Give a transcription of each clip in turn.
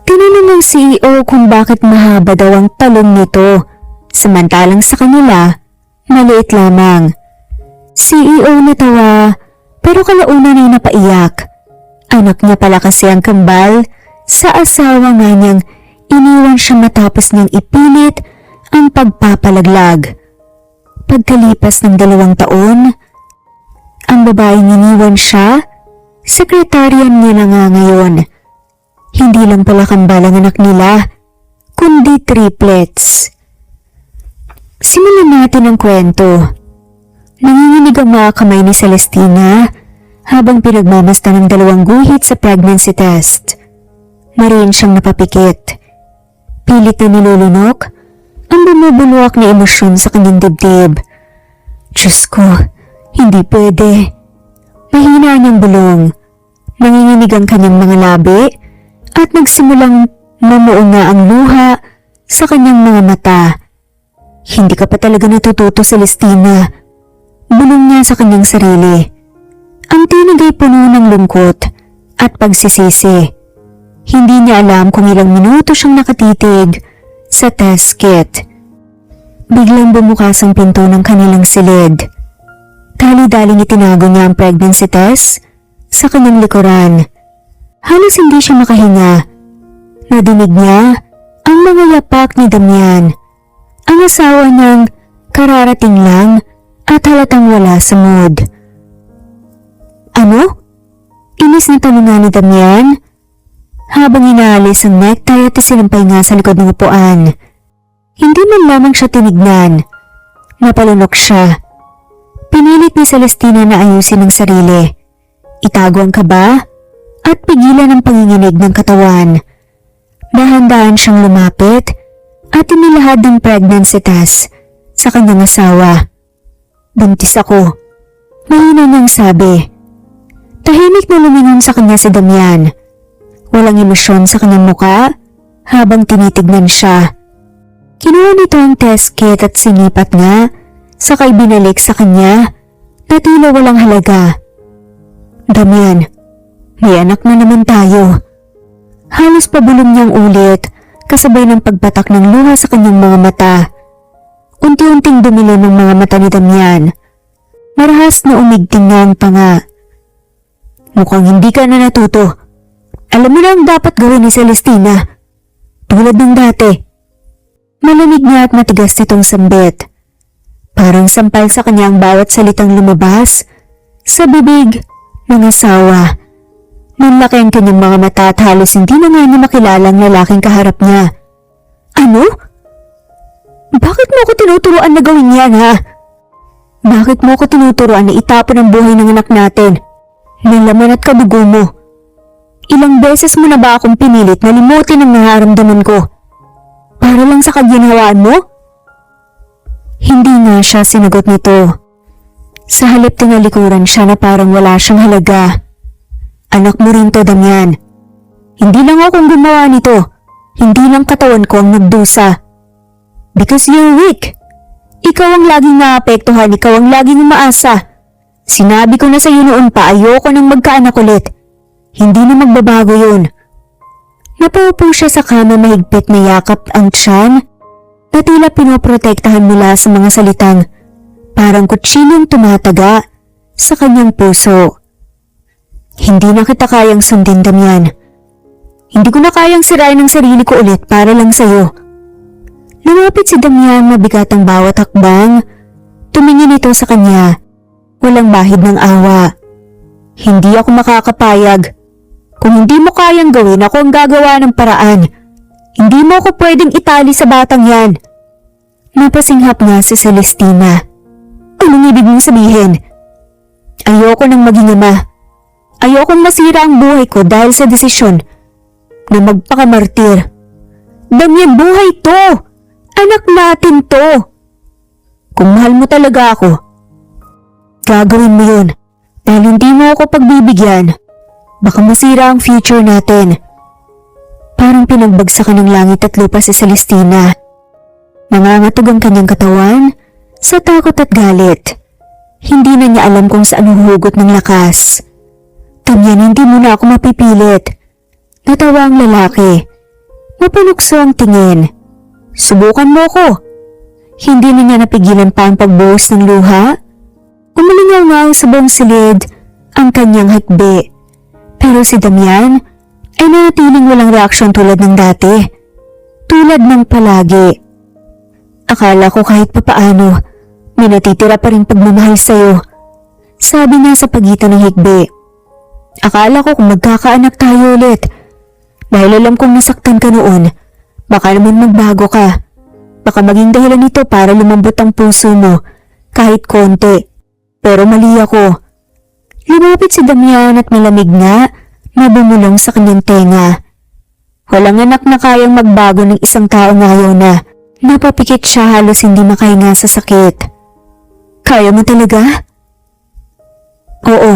Tinanong ng CEO kung bakit mahaba daw ang talong nito, samantalang sa kanila, maliit lamang. CEO natawa, pero kalaunan ay napaiyak. Anak niya pala kasi ang kambal sa asawa nga niyang iniwan siya matapos niyang ipilit ang pagpapalaglag. Pagkalipas ng 2 taon, ang babaeng iniwan siya, sekretaryan niya na nga ngayon. Hindi lang pala kambal ang anak nila, kundi triplets. Simulan natin ang kwento. Nanginginig ang mga kamay ni Celestina habang pinagmamasta ng 2 guhit sa pregnancy test. Mariin siyang napapikit. Pilit na nilulunok ang bumubulwak na emosyon sa kanyang dibdib. Diyos ko, hindi pwede. Mahina niyang bulong. Nanginginig ang kanyang mga labi at nagsimulang mamuo na ang luha sa kanyang mga mata. Hindi ka pa talaga natututo, Celestina. Bulong niya sa kanyang sarili. Ang tinig ay puno ng lungkot at pagsisisi. Hindi niya alam kung ilang minuto siyang nakatitig sa test kit. Biglang bumukas ang pinto ng kanilang silid. Dali-daling itinago niya ang pregnancy test sa kanyang likuran. Halos hindi siya makahinga. Nadinig niya ang mga yapak ni Damian. Ang asawa niyang kararating lang at halatang wala sa mood. Ano? Inis na tanong nga ni Damian habang inaalis ang necktie at sinampay nga sa likod ng upuan. Hindi man lamang siya tinignan. Napalunok siya. Pinilit ni Celestina na ayusin ang sarili. Itago ang kaba at pigilan ang panginginig ng katawan. Dahan-dahan siyang lumapit at inilahad ng pregnancy test sa kanyang asawa. Buntis ako. Mahina niyang sabi. Tahimik na lumingon sa kanya si Damian. Walang emosyon sa kanyang muka habang tinitignan siya. Kinuha nito ang test kit at sinipat nga, sakay binalik sa kanya na tila walang halaga. Damian, may anak na naman tayo. Halos pabulong niyang ulit kasabay ng pagbatak ng luha sa kanyang mga mata. Unti-unting dumilo ng mga mata ni Damian. Marahas na umigting nga ang panga. Mukhang hindi ka na natuto. Alam mo na ang dapat gawin ni Celestina. Tulad ng dati. Malamig niya at matigas nitong sambit. Parang sampal sa kanya ang bawat salitang lumabas sa bibig ng asawa. Manlaki ang kanyang mga mata at halos hindi na nga niya makilala ang lalaking kaharap niya. Ano? Bakit mo ako tinuturuan na gawin yan, ha? Bakit mo ako tinuturuan na itapon ang buhay ng anak natin? Ng laman at kadugo mo. Ilang beses mo na ba akong pinilit na limutin ang nararamdaman ko? Para lang sa kaginhawaan mo? Hindi nga siya sinagot nito. Sa halip tinalikuran siya na parang wala siyang halaga. Anak mo rin to, Damian. Hindi lang akong gumawa nito. Hindi lang katawan ko ang nagdusa. Because you're weak. Ikaw ang laging naapektuhan, ikaw ang laging umaasa. Sinabi ko na sa iyo noon pa, ayoko nang magkaanak ulit. Hindi na magbabago yun. Napaupo siya sa kama, mahigpit na yakap ang tiyan na tila pinoprotektahan mula sa mga salitang parang kutsinong tumataga sa kanyang puso. Hindi na kita kayang sundin, Damian. Hindi ko na kayang sirain ang sarili ko ulit para lang sa'yo. Lumapit si Damian, mabigat ang bawat hakbang. Tumingin ito sa kanya. Walang bahid ng awa. Hindi ako makakapayag. Kung hindi mo kayang gawin, ako ang gagawa ng paraan. Hindi mo ako pwedeng itali sa batang yan. Napasinghap nga si Celestina. Anong ibig mong sabihin? Ayoko nang maging ama. Ayokong masira ang buhay ko dahil sa desisyon na magpakamartir. Damian, buhay to! Anak natin to! Kung mahal mo talaga ako, gagawin mo yun. Dahil hindi mo ako pagbibigyan, baka masira ang future natin. Parang pinagbagsakan ng langit at lupa si Celestina. Nangangatog ang kanyang katawan sa takot at galit. Hindi na niya alam kung saan huhugot ng lakas. Damian, hindi mo na ako mapipilit. Natawa ang lalaki. Mapanukso ang tingin. Subukan mo ko. Hindi na niya napigilan pa ang pagbuhos ng luha. Umalingaw-ngaw sa buong silid ang kanyang hikbi. Pero si Damian ay nanatiling walang reaksyon tulad ng dati. Tulad ng palagi. Akala ko kahit papaano, may natitira pa rin pagmamahal sa'yo. Sabi niya sa pagitan ng hikbi. Akala ko kung magkakaanak tayo ulit. Dahil alam kong nasaktan ka noon, baka naman magbago ka. Baka maging dahilan nito para lumambot ang puso mo, kahit konti. Pero mali ako. Lumapit si Damian at malamig na bumulong sa kanyang tenga. Walang anak na kayang magbago ng isang tao ngayon na. Napapikit siya halos hindi makahinga sa sakit. Kaya mo talaga? Oo.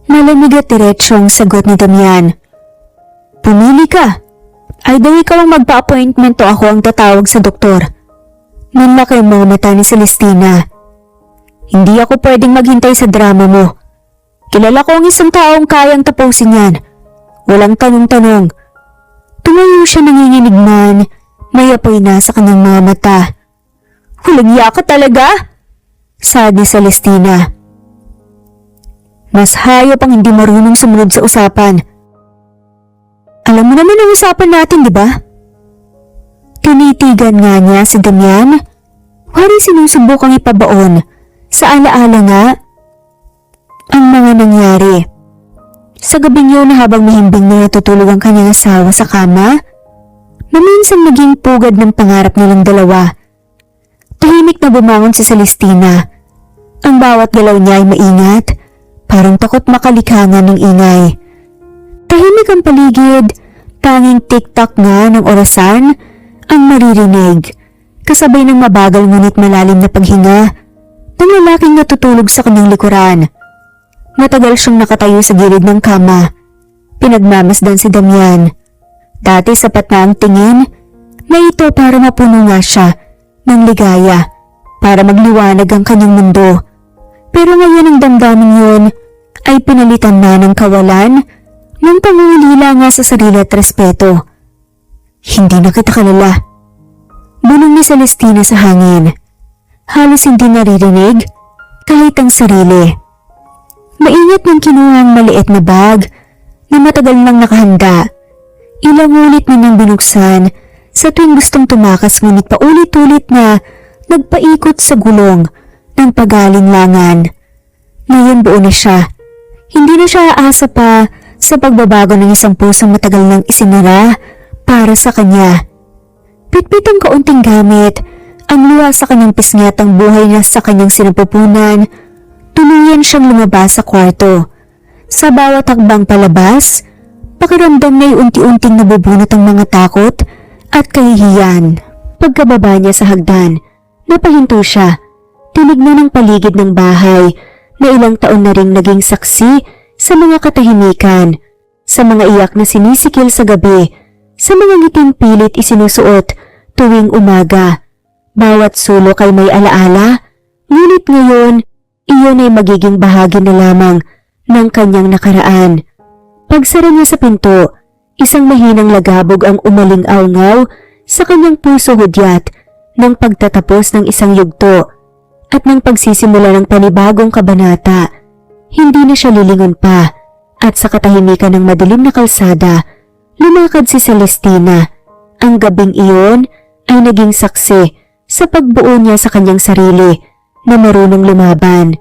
Malamig at diretsong sagot ni Damian. Pumili ka. Either ikaw ang magpa-appointment o ako ang tatawag sa doktor. Nanlaki ang mga mata ni Celestina. Hindi ako pwedeng maghintay sa drama mo. Kilala ko ang isang taong kayang tapusin yan. Walang tanong-tanong. Tumayo siya nanginginig man. May apoy na sa kanyang mga mata. Hulagya ka talaga? Sabi Celestina. Mas hayop ang hindi marunong sumunod sa usapan. Alam mo naman ang usapan natin, di ba? Tinitigan nga niya si Damian. Wari sinusubukang ipabaon sa alaala nga ang mga nangyari. Sa gabing yun na habang mahimbing na natutulog ang kanyang asawa sa kama, maminsan naging pugad ng pangarap nilang dalawa. Tahimik na bumangon si Celestina. Ang bawat galaw niya ay maingat, parang takot makalikangan ng ingay. Tahimik ang paligid, tanging tik-tak nga ng orasan ang maririnig, kasabay ng mabagal ngunit malalim na paghinga ng lalaking natutulog sa kanyang likuran. Matagal siyang nakatayo sa gilid ng kama. Pinagmamasdan si Damian. Dati sapat na ang tingin na ito para mapuno nga siya ng ligaya, para magliwanag ang kanyang mundo. Pero ngayon ang damdamin yun ay pinalitan na ng kawalan ng pangungulila nga sa sarili at respeto. Hindi na kita kalala. Bulong ni Celestina sa hangin. Halos hindi naririnig kahit ang sarili. Maingat nang kinuha ang maliit na bag na matagal nang nakahanda. Ilang ulit niyang binuksan sa tuwing gustong tumakas ngunit paulit-ulit na nagpaikot sa gulong ng pag-alinlangan. Ngayon buo na siya. Hindi na siya aasa pa sa pagbabago ng isang pusong matagal nang isinara para sa kanya. Pitpit ang kaunting gamit, ang luha sa kanyang pisngi at ang buhay na sa kanyang sinapupunan. Tuluyan siyang lumabas sa kwarto. Sa bawat hakbang palabas, pakiramdam na unti-unting nabubunot ang mga takot at kahihiyan. Pagkababa niya sa hagdan, napahinto siya. Tinignan ang paligid ng bahay na ilang taon na ring naging saksi sa mga katahimikan, sa mga iyak na sinisikil sa gabi, sa mga ngiting pilit isinusuot tuwing umaga. Bawat sulok ay may alaala, ngunit ngayon, iyon ay magiging bahagi na lamang ng kanyang nakaraan. Pagsara niya sa pinto, isang mahinang lagabog ang umaling-awngaw sa kanyang puso hudyat ng pagtatapos ng isang yugto at ng pagsisimula ng panibagong kabanata. Hindi na siya lilingon pa at sa katahimikan ng madilim na kalsada, lumakad si Celestina. Ang gabing iyon ay naging saksi sa pagbuo niya sa kanyang sarili na marunong lumaban.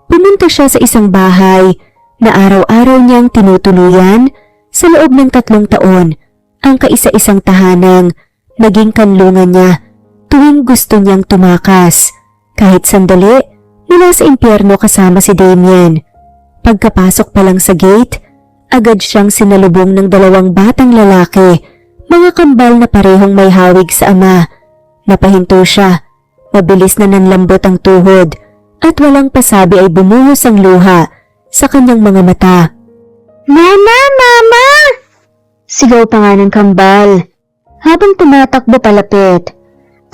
Pumunta siya sa isang bahay na araw-araw niyang tinutuluyan sa loob ng 3 taon. Ang kaisa-isang tahanang naging kanlungan niya tuwing gusto niyang tumakas. Kahit sandali, mula sa impyerno kasama si Damien. Pagkapasok pa lang sa gate, agad siyang sinalubong ng 2 batang lalaki, mga kambal na parehong may hawig sa ama. Napahinto siya, mabilis na nanlambot ang tuhod, at walang pasabi ay bumuhos ang luha sa kanyang mga mata. Mama! Mama! Sigaw pa nga ng kambal, habang tumatakbo palapit.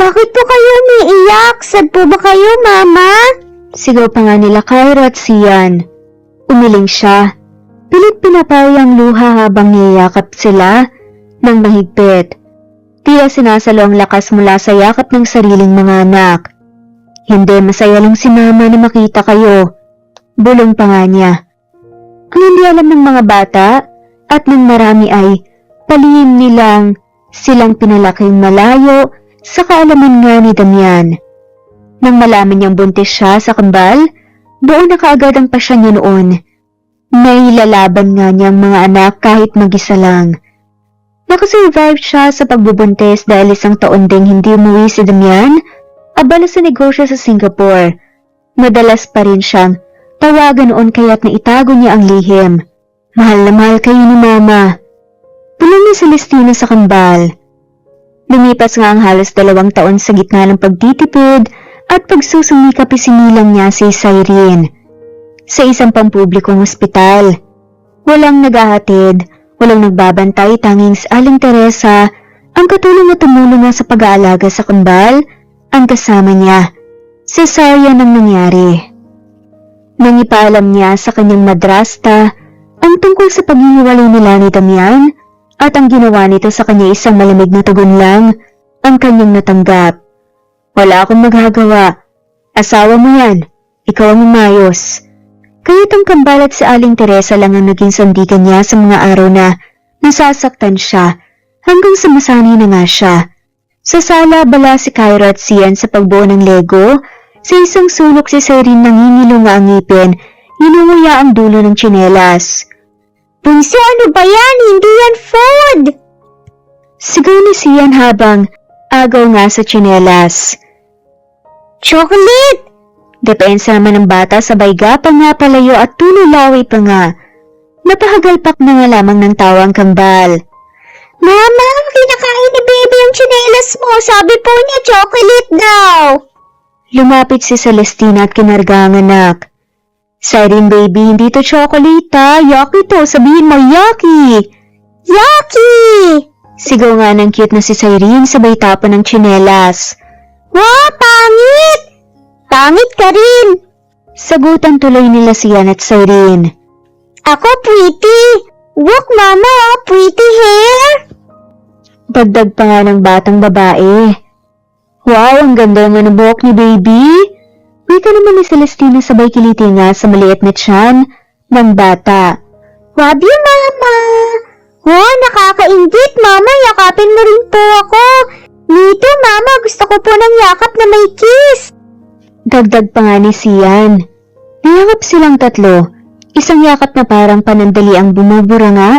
Bakit po kayo umiiyak? Sad po ba kayo, Mama? Sigaw pa nga nila Kyra at Sian. Umiling siya. Pilit pinapawi ang luha habang niyayakap sila ng mahigpit. Tila sinasalo ang lakas mula sa yakap ng sariling mga anak. Hindi, masaya lang si Mama na makita kayo. Bulong pa nga niya. Ang hindi alam ng mga bata at ng marami ay palihim nilang silang pinalaking malayo sa kaalaman nga ni Damian. Nang malaman niyang buntis siya sa kambal, buo na kaagad ang pasya niya noon. May lalaban nga niyang mga anak kahit mag-isa lang. Nakasurvive siya sa pagbubuntis dahil 1 taon ding hindi umuwi si Damian, abala sa negosyo sa Singapore. Madalas pa rin siyang tawagan noon kaya't naitago niya ang lihim. Mahal na mahal kayo ni Mama. Tulong ni Celestina sa kambal. Lumipas nga ang halos 2 taon sa gitna ng pagtitipid at pagsusumikap isinilang niya si Cyrene sa isang pampublikong ospital. Walang naghahatid, walang nagbabantay, tanging si Aling Teresa ang katulong na tumulong nga sa pag-aalaga sa kambal. Ang kasama niya, cesarean ang nangyari. Nang ipaalam niya sa kanyang madrasta ang tungkol sa paghihiwalay nila ni Damian at ang ginawa nito sa kanya isang malamig na tugon lang ang kanyang natanggap. Wala akong magagawa. Asawa mo yan. Ikaw ang umayos. Kaya't ang kambal at si Aling Teresa lang ang naging sandigan niya sa mga araw na nasasaktan siya hanggang sa masanay na nga siya. Sa sala bala si Cairo at Sian sa pagbuo ng Lego. Sa isang sulok si Cyrene nangingilo nga ang ngipin, hinunguya ang dulo ng tsinelas. Bunso, ano ba yan? Hindi yan food! Sigaw ni Sian habang agaw nga sa tsinelas. Chocolate! Depensa naman ng bata sabay gapang nga palayo at tululawi pa nga. Napahagalpak na nga lamang ng tawa ang kambal. Mama, kinakain ni baby yung tsinelas mo. Sabi po niya chocolate daw. Lumapit si Celestina at kinarga ang anak. Cyrene baby, hindi to chocolate ha. Yucky to, sabihin mo yucky. Yucky! Sigaw nga ng cute na si Cyrene sabay tapan ng tsinelas. Wow, pangit! Pangit ka rin! Sagutan tuloy nila Sian at Cyrene. Ako pretty! Look mama, pretty hair! Dagdag pa nga ng batang babae. Wow, ang ganda naman ng buhok ni baby! Wika naman ni Celestina sabay kiliti nga sa maliit na tiyan ng bata. Love you mama! Wow, nakakaingit mama, yakapin mo rin po ako! Nito mama, gusto ko po ng yakap na may kiss! Dagdag pa nga ni Sian. Niyakap silang tatlo. Isang yakap na parang panandali ang bumubura nga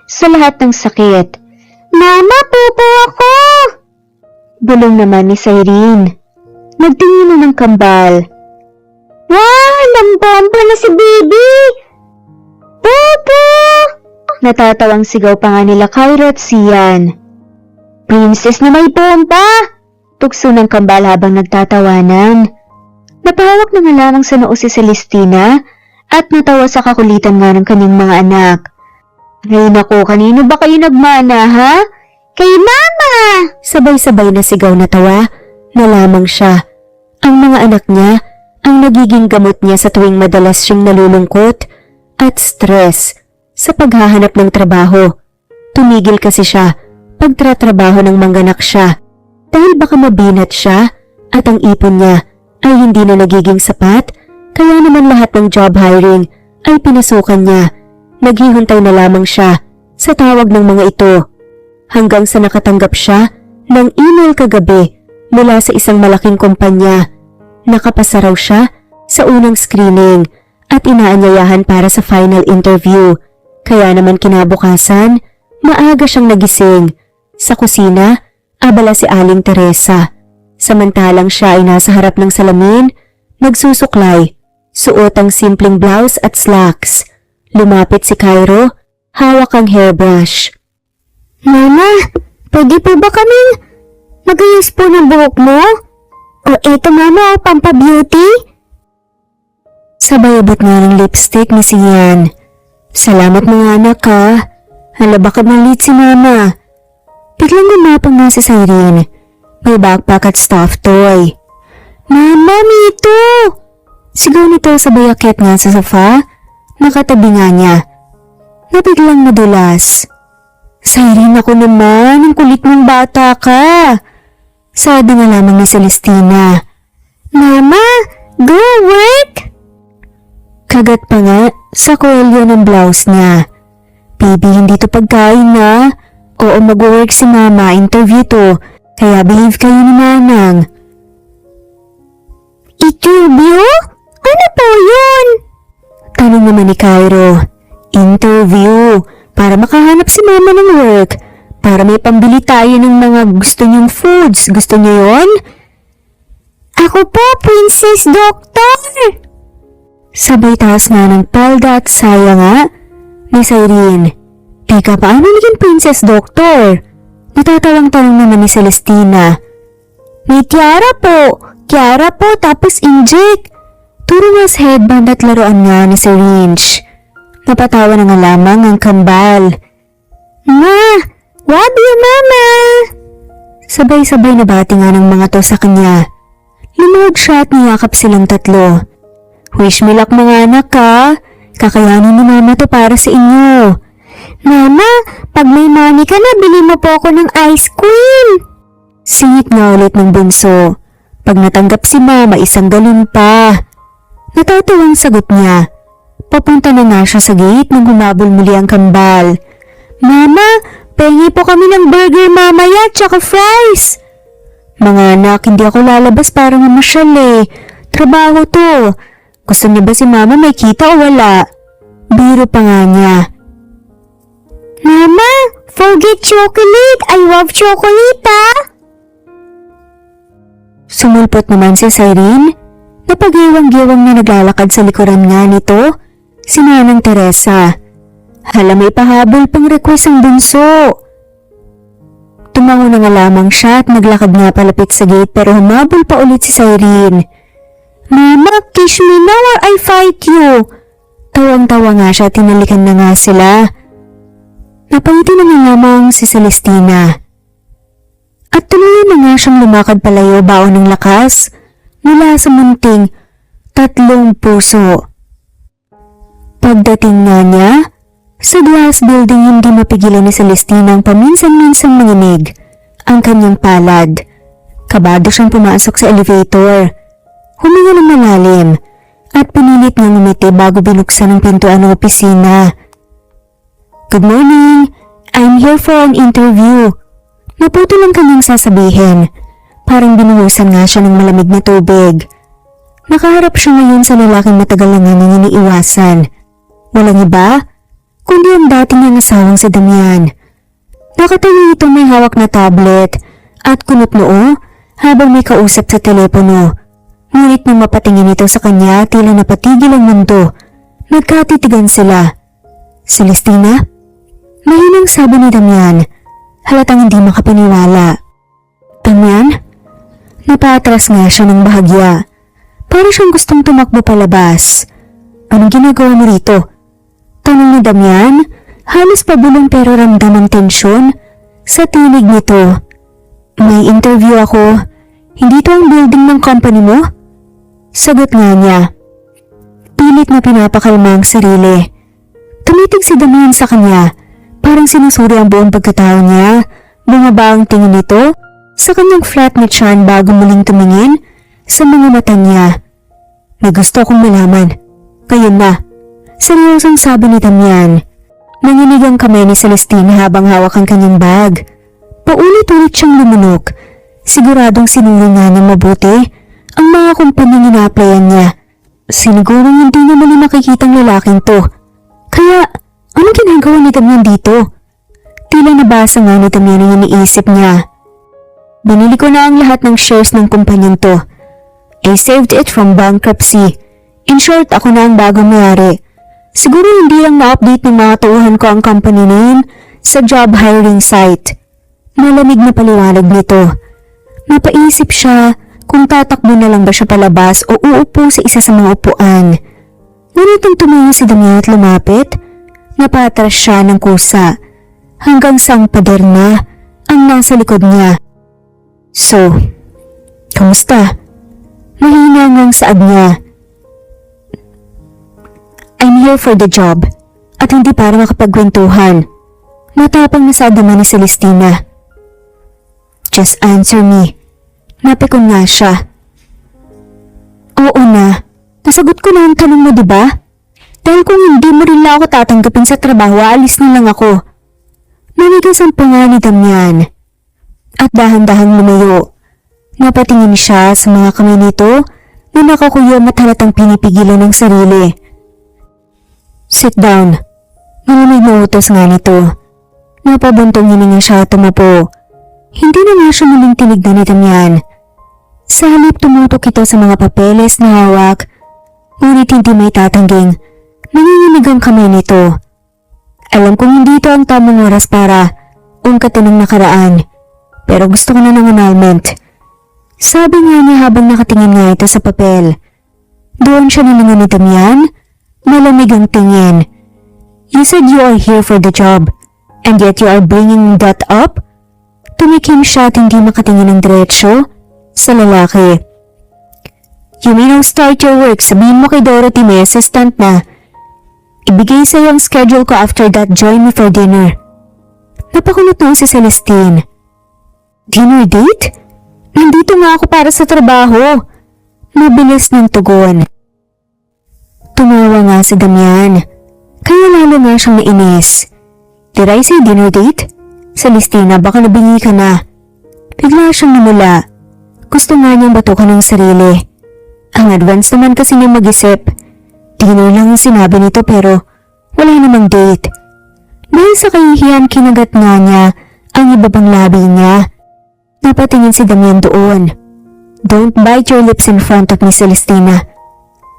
sa lahat ng sakit. Mama, pupo ako! Bulong naman ni Cyrene. Nagtingin na ng kambal. Wow, lambamba na si baby! Pupo! Natatawang sigaw pa nga nila Cairo at Sian. Princess na may bomba! Tukso ng kambal habang nagtatawanan. Napahawak na nga lamang sa noo si Celestina at natawa sa kakulitan nga ng kanyang mga anak. Ay nako, kanino ba kayo nagmana ha? Kay Mama! Sabay-sabay na sigaw na tawa na lamang siya. Ang mga anak niya ang nagiging gamot niya sa tuwing madalas siyang nalulungkot at stress sa paghahanap ng trabaho. Tumigil kasi siya pagtratrabaho ng mangganak siya dahil baka mabinat siya at ang ipon niya ay hindi na nagiging sapat, kaya naman lahat ng job hiring ay pinasukan niya. Naghihuntay na lamang siya sa tawag ng mga ito hanggang sa nakatanggap siya ng email kagabi mula sa isang malaking kumpanya. Nakapasa raw siya sa unang screening at inaanyayahan para sa final interview. Kaya naman kinabukasan, maaga siyang nagising. Sa kusina, abala si Aling Teresa. Samantalang siya ay nasa harap ng salamin, nagsusuklay, suot ang simpleng blouse at slacks. Lumapit si Cairo, hawak ang hairbrush. Mama, pwede po ba kaming magayos po ng buhok mo? O eto mama, pampa-beauty? Sabay abot nga ng lipstick ni Sian. Salamat mga anak ha. Hala baka malit si mama. Biglang gumapang nga si Cyrene. May backpack at stuffed toy. Mama, Mito! Sigaw nito sabay akyat nga sa sofa. Nakatabi nga niya. Nabiglang nadulas. Siren, ako naman, ang kulit mong bata ka. Sabi nga lamang ni Celestina. Mama, go work! Kagat pa nga sa kwelyo ng blouse niya. Baby, hindi to pagkain na. Oo, mag-work si mama, interview to. Kaya believe kayo ni Manang. Interview? Ano po yun? Tanong naman ni Cairo. Interview. Para makahanap si mama ng work. Para may pambili tayo ng mga gusto niyong foods. Gusto niyo yun? Ako po, Princess Doctor! Sabay taas nga ng palda at saya nga ni Siren. Teka, paano naging Princess Doctor? Natatawang tanong naman ni Celestina. May tiara po, tapos inject. Turo nga sa headband at laruan nga ni Syringe. Napatawa na nga lamang ang kambal. Ma! Love you, Mama! Sabay-sabay na bati nga ng mga to sa kanya. Lumuhod siya at niyakap silang tatlo. Wish me luck mga anak ka. Kakayanin ni Mama to para sa inyo. Mama, pag may money ka na, bili mo po ako ng ice cream. Singit nga ulit ng bunso. Pag natanggap si Mama, isang galon pa. Natatawang sagot niya. Papunta na nga siya sa gate nang humabol muli ang kambal. Mama, pengi po kami ng burger mamaya tsaka fries. Mga anak, hindi ako lalabas para mamasyal eh. Trabaho to. Gusto niya ba si Mama may kita o wala? Biro pa nga niya. Mama, forget chocolate. I love chocolate ah. Sumulpot naman si Siren. Napag-iwang-giwang na naglalakad sa likuran nga nito. Si Nanang Teresa. Hala, may pahabol pang request ang bunso. Tumango na nga lamang siya at naglakad nga palapit sa gate pero humabol pa ulit si Siren. Mama, kiss me now or I fight you. Tawang-tawa nga siya at tinalikan na nga sila. Napangiti na nga lamang si Celestina. At tuloy na nga siyang lumakad palayo baon ng lakas mula sa munting 3 puso. Pagdating nga niya, sa glass building hindi mapigilan ni Celestina ang paminsan-minsang manginig ang kanyang palad. Kabado siyang pumasok sa elevator. Huminga ng malalim at pinilit niyang umiti bago binuksan ang pintuan ng opisina. Good morning, I'm here for an interview. Naputo lang kanyang sasabihin. Parang binuhusan nga siya ng malamig na tubig. Nakaharap siya ngayon sa lalaking matagal na nga niyang iniiwasan. Walang iba, kundi ang dating niyang asawang si Damian. Nakatayo ito may hawak na tablet at kunot noo habang may kausap sa telepono. Ngunit nang mapatingin ito sa kanya, tila napatigil ang mundo. Nagkatitigan sila. Celestina? Mahinang sabi ni Damian. Halatang hindi makapaniwala. Damian? Napatras nga siya ng bahagya. Para siyang gustong tumakbo palabas. Anong ginagawa mo rito? Tanong ni Damian, halos pabulong pero ramdam ang tensyon sa tinig nito. May interview ako. Hindi to ang building ng company mo? Sagot nga niya. Pilit na pinapakalma ang sarili. Tumitig si Damian sa kanya. Parang sinusuri ang buong pagkatao niya. Bumaba ang tingin nito sa kanyang flat na tiyan bago muling tumingin sa mga mata niya. May gusto akong malaman. Kayo na. Seryosong sabi ni Damian. Nanginig ang kamay ni Celestina habang hawak ang kanyang bag. Paulit-ulit siyang lumunok. Siguradong sinuri nga ng mabuti ang mga kumpanyang ina-applyan niya. Sinigurong hindi niya muli makikitang lalaking to. Kaya, anong ginagawa ni Damian dito? Tila nabasa nga ni Damian ang iniisip niya. Binili ko na ang lahat ng shares ng kumpanyang to. I saved it from bankruptcy. In short, ako na ang bagong mayari. Siguro hindi lang na-update ng mga tauhan ko ang company name sa job hiring site. Malamig na paliwanag nito. Napaisip siya kung tatakbo na lang ba siya palabas o uupo sa isa sa mga upuan. Ngunit nang tumayo si Damian at lumapit, napatras siya ng kusa hanggang sa ang pader na ang nasa likod niya. So, kamusta? Mahina ngang saad niya. I'm here for the job at hindi para makapagkwentuhan. Matapang na sa adama ni Celestina. Just answer me. Napikon nga siya. Oo na. Nasagot ko na ang tanong mo, diba? Dahil kung hindi mo rin lang ako tatanggapin sa trabaho, alis na lang ako. Nanigas ang panga ni Damian. At dahan-dahang lumayo. Napatingin siya sa mga kamay nito na nakakuyom at halatang pinipigilan ng sarili. Sit down. Malamig na utos nga nito. Napabuntong hininga siya at tumapo. Hindi na nga siya muling tinignan ni Damian. Sa halip tumutok ito sa mga papeles na hawak, ngunit hindi may tatangging. Nanginginig ang kamay nito. Alam kong hindi ito ang tamang oras para ungkatin ang nakaraan, pero gusto ko na ng annulment. Sabi nga niya habang nakatingin nga ito sa papel. Doon siya nilingon ni Damian, malamig ang tingin. You said you are here for the job, and yet you are bringing that up? Tumikim siya at hindi makatingin ng diretsyo sa lalaki. You may now start your work. Sabihin mo kay Dorothy may assistant na. Ibigay sa iyo ang schedule ko after that. Join me for dinner. Napakunot noon si Celestine. Dinner date? Nandito nga ako para sa trabaho. Mabilis ng tugon. Tumawa nga si Damian. Kaya lalo nga siyang nainis. Did I say dinner date? Celestina, baka nabingi ka na. Bigla siyang namula. Gusto nga niyang batukan ng sarili. Ang advance naman kasi niya mag-isip. Dinner lang ang sinabi nito pero wala namang date. Dahil sa kahihiyan kinagat nga niya ang iba pang labi niya. Napatingin si Damian doon. Don't bite your lips in front of me, Celestina.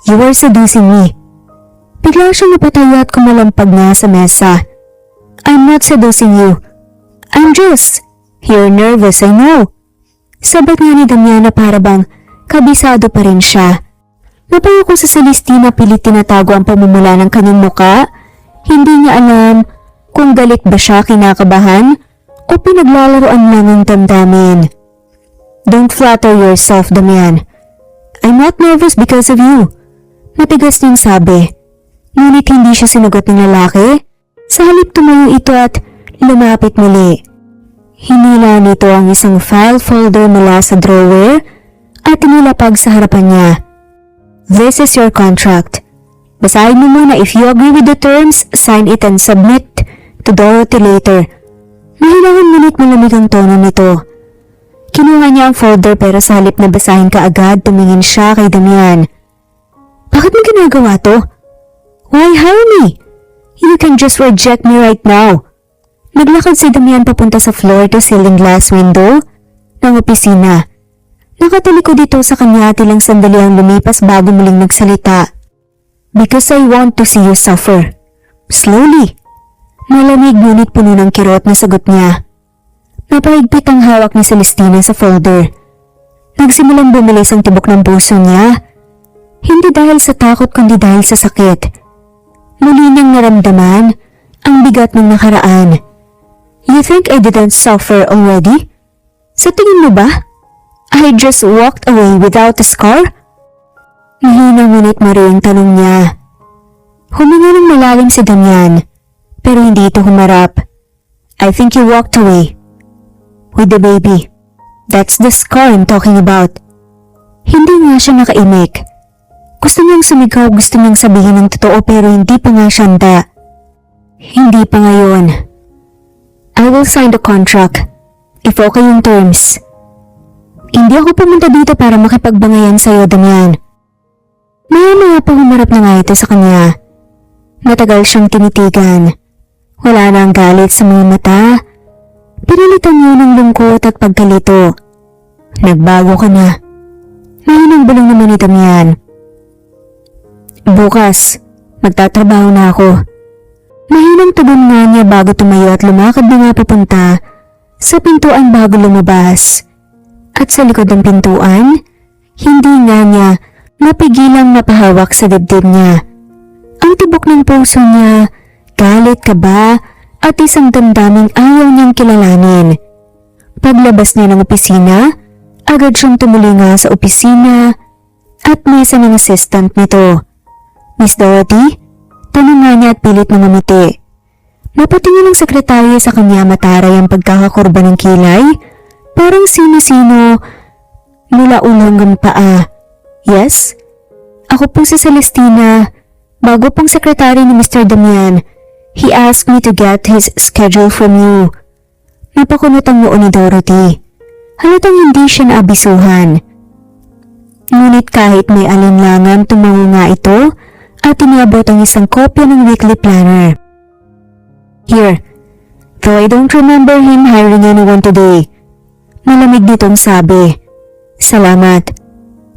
You are seducing me. Bigla siyang napatayo at kumalampag nga sa mesa. I'm not seducing you. I'm just. You're nervous, I know. Sabat nga ni Damian na para bang kabisado pa rin siya. Napayako sa Celestina pilit tinatago ang pamumula ng kanyang muka. Hindi niya alam kung galit ba siya, kinakabahan, o pinaglalaroan lang ang damdamin. Don't flatter yourself, Damian. I'm not nervous because of you. Matigas niyang sabi. Ngunit hindi siya sinagot ng lalaki. Sa halip tumayo ito at lumapit muli. Hinila nito ang isang file folder mula sa drawer at inilapag sa harapan niya. This is your contract. Basahin mo muna. If you agree with the terms, sign it and submit to Dorothy later. Mahilangan ngunit malamig ang tono nito. Kinuha niya ang folder pero sa halip na basahin ka agad, tumingin siya kay Damian. Bakit mo ginagawa to? Why hire me? You can just reject me right now. Naglakad si Damian papunta sa floor to ceiling glass window ng opisina. Nakatalikod dito sa kanya at ilang sandali ang lumipas bago muling nagsalita. Because I want to see you suffer. Slowly. Malamig ngunit puno ng kirot na sagot niya. Napahigpit ang hawak ni Celestina sa folder. Nagsimulang bumilis ang tibok ng puso niya. Hindi dahil sa takot kundi dahil sa sakit. Muli niyang naramdaman ang bigat ng nakaraan. You think I didn't suffer already? Sa tingin mo ba? I just walked away without a scar? Mahina ngunit mari ang tanong niya. Huminga ng malalim si Damian, pero hindi ito humarap. I think you walked away. With the baby. That's the scar I'm talking about. Hindi nga siya nakaimik. Gusto niyang sumigaw, gusto niyang sabihin ng totoo pero hindi pa nga siya handa. Hindi pa ngayon. I will sign the contract. If okay yung terms. Hindi ako pumunta dito para makipagbangayan sa'yo, Damian. Maya-maya pa humarap na nga ito sa kanya. Matagal siyang tinitigan. Wala na ang galit sa mga mata. Pinalitan niyo ng lungkot at pagkalito. Nagbago ka na. Mahinang bulong naman ni Damian. Bukas, magtatrabaho na ako. Mahinang tugon nga niya bago tumayo at lumakad na nga papunta sa pintuan bago lumabas. At sa likod ng pintuan, hindi nga niya napigilang mapahawak sa dibdib niya. Ang tibok ng puso niya, galit, kaba, at isang damdaming ayaw niyang kilalanin. Paglabas niya ng opisina, agad siyang tumuli nga sa opisina at mesa ng assistant nito. Miss Dorothy? Tanong nga niya at pilit na ngumiti. Napatingin ng sekretarya sa kanya mataray ang pagkakakurba ng kilay. Parang sino-sino mula ulo hanggang paa. Yes? Ako po si Celestina. Bago pong sekretary ni Mr. Damian, he asked me to get his schedule from you. Napakunot ang noo ni Dorothy. Halatang hindi siya naabisuhan. Ngunit kahit may alinlangan, tumango nga ito at iniabot ang isang kopya ng weekly planner. Here, though I don't remember him hiring anyone today. Malamig nitong sabi. Salamat.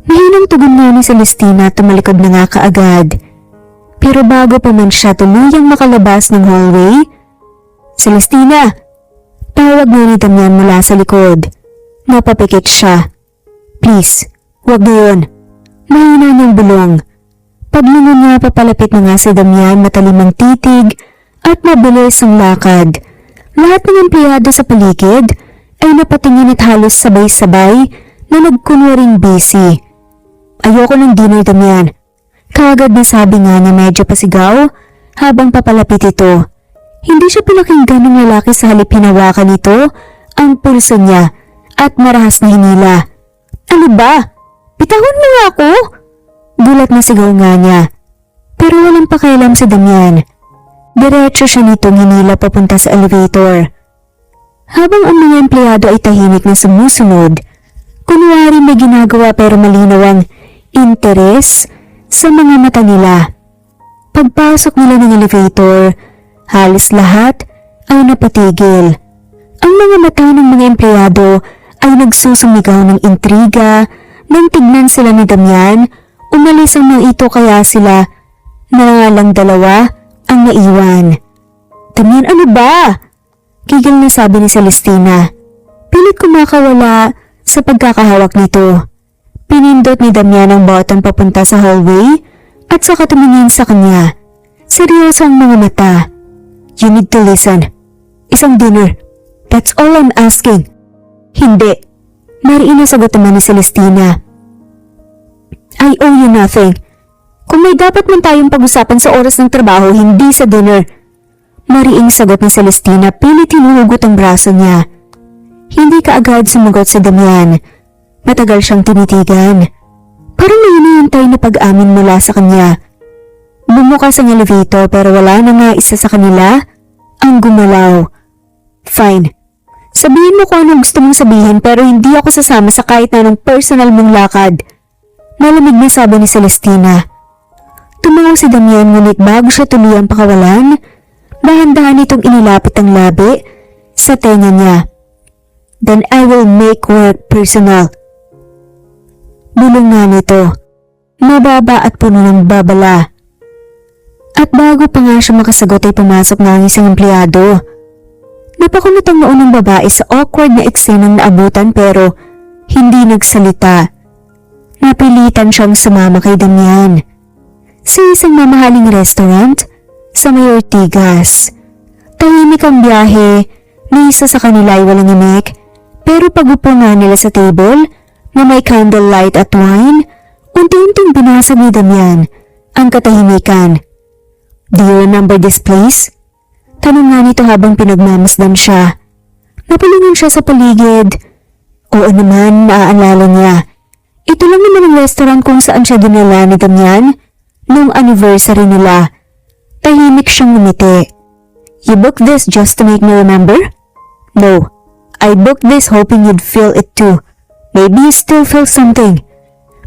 Mahinang tugon nga ni Celestina at tumalikod na nga kaagad. Pero bago pa man siya tuluyang makalabas ng hallway, Celestina! Tawag nga ni Damian mula sa likod. Napapikit siya. Please, wag ngayon. Mahina niyang bulong. Paglingon niya papalapit na nga si Damian matalimang titig at mabilis ang lakad. Lahat ng empleyado sa paligid ay napatingin at halos sabay-sabay na nagkunwaring busy. Ayoko ng dinner, Damian. Kaagad na sabi nga na medyo pasigaw habang papalapit ito. Hindi siya pinakinggan ng lalaki sa halip hinawakan nito ang pulso niya at marahas na hinila. Ano ba? Bitahon mo nga ako? Gulat na sigaw nga niya. Pero walang pakialam si Damian. Diretso siya nitong hinila papunta sa elevator. Habang ang mga empleyado ay tahimik na sumusunod, kunwari may ginagawa pero malinaw ang interes sa mga mata nila. Pagpasok nila ng elevator, halos lahat ay napatigil. Ang mga mata ng mga empleyado ay nagsusumigaw ng intriga nang tignan sila ni Damian. Umalis ang mga ito kaya sila na lang dalawa ang naiwan. Damian, ano ba? Gigil na sabi ni Celestina. Pilit kumakawala sa pagkakahawak nito. Pinindot ni Damian ang button papunta sa hallway at saka tumingin sa kanya. Seryoso ang mga mata. You need to listen. Isang dinner. That's all I'm asking. Hindi. Mariin na sagot naman ni Celestina. I owe you nothing. Kung may dapat man tayong pag-usapan sa oras ng trabaho, hindi sa dinner. Mariing sagot ni Celestina, pilit hinuhugot ang braso niya. Hindi kaagad sumagot si Damian. Matagal siyang tinitigan. Parang may hinihintay na pag-amin mula sa kanya. Bumukas ang elevator pero wala na nga isa sa kanila ang gumalaw. Fine. Sabihin mo kung anong gusto mong sabihin pero hindi ako sasama sa kahit na anong personal mong lakad. Malamig na sabi ni Celestina. Tumango si Damian ngunit bago siya tuluyang pakawalan, dahan-dahan itong inilapit ang labi sa tenga niya. Then I will make work personal. Bulong nga nito, mababa at puno ng babala. At bago pa nga siya makasagot ay pumasok na ang isang empleyado. Napakunot ang noo ng babae sa awkward na eksenang naabutan pero hindi nagsalita. Napilitan siyang sumama kay Damian sa isang mamahaling restaurant sa may Ortigas. Tahimik ang biyahe, ni isa sa kanila ay walang imik, pero pag-upo nga nila sa table na may candlelight at wine, unti-unting binasag ni Damian ang katahimikan. Do you remember this place? Tanong nga nito habang pinagmamasdan siya. Napalingin siya sa paligid. Oo naman, naaalala niya. Ito lang naman ang restaurant kung saan siya dinala ni Damian noong anniversary nila. Tahimik siyang ngumiti. You booked this just to make me remember? No, I booked this hoping you'd feel it too. Maybe you still feel something.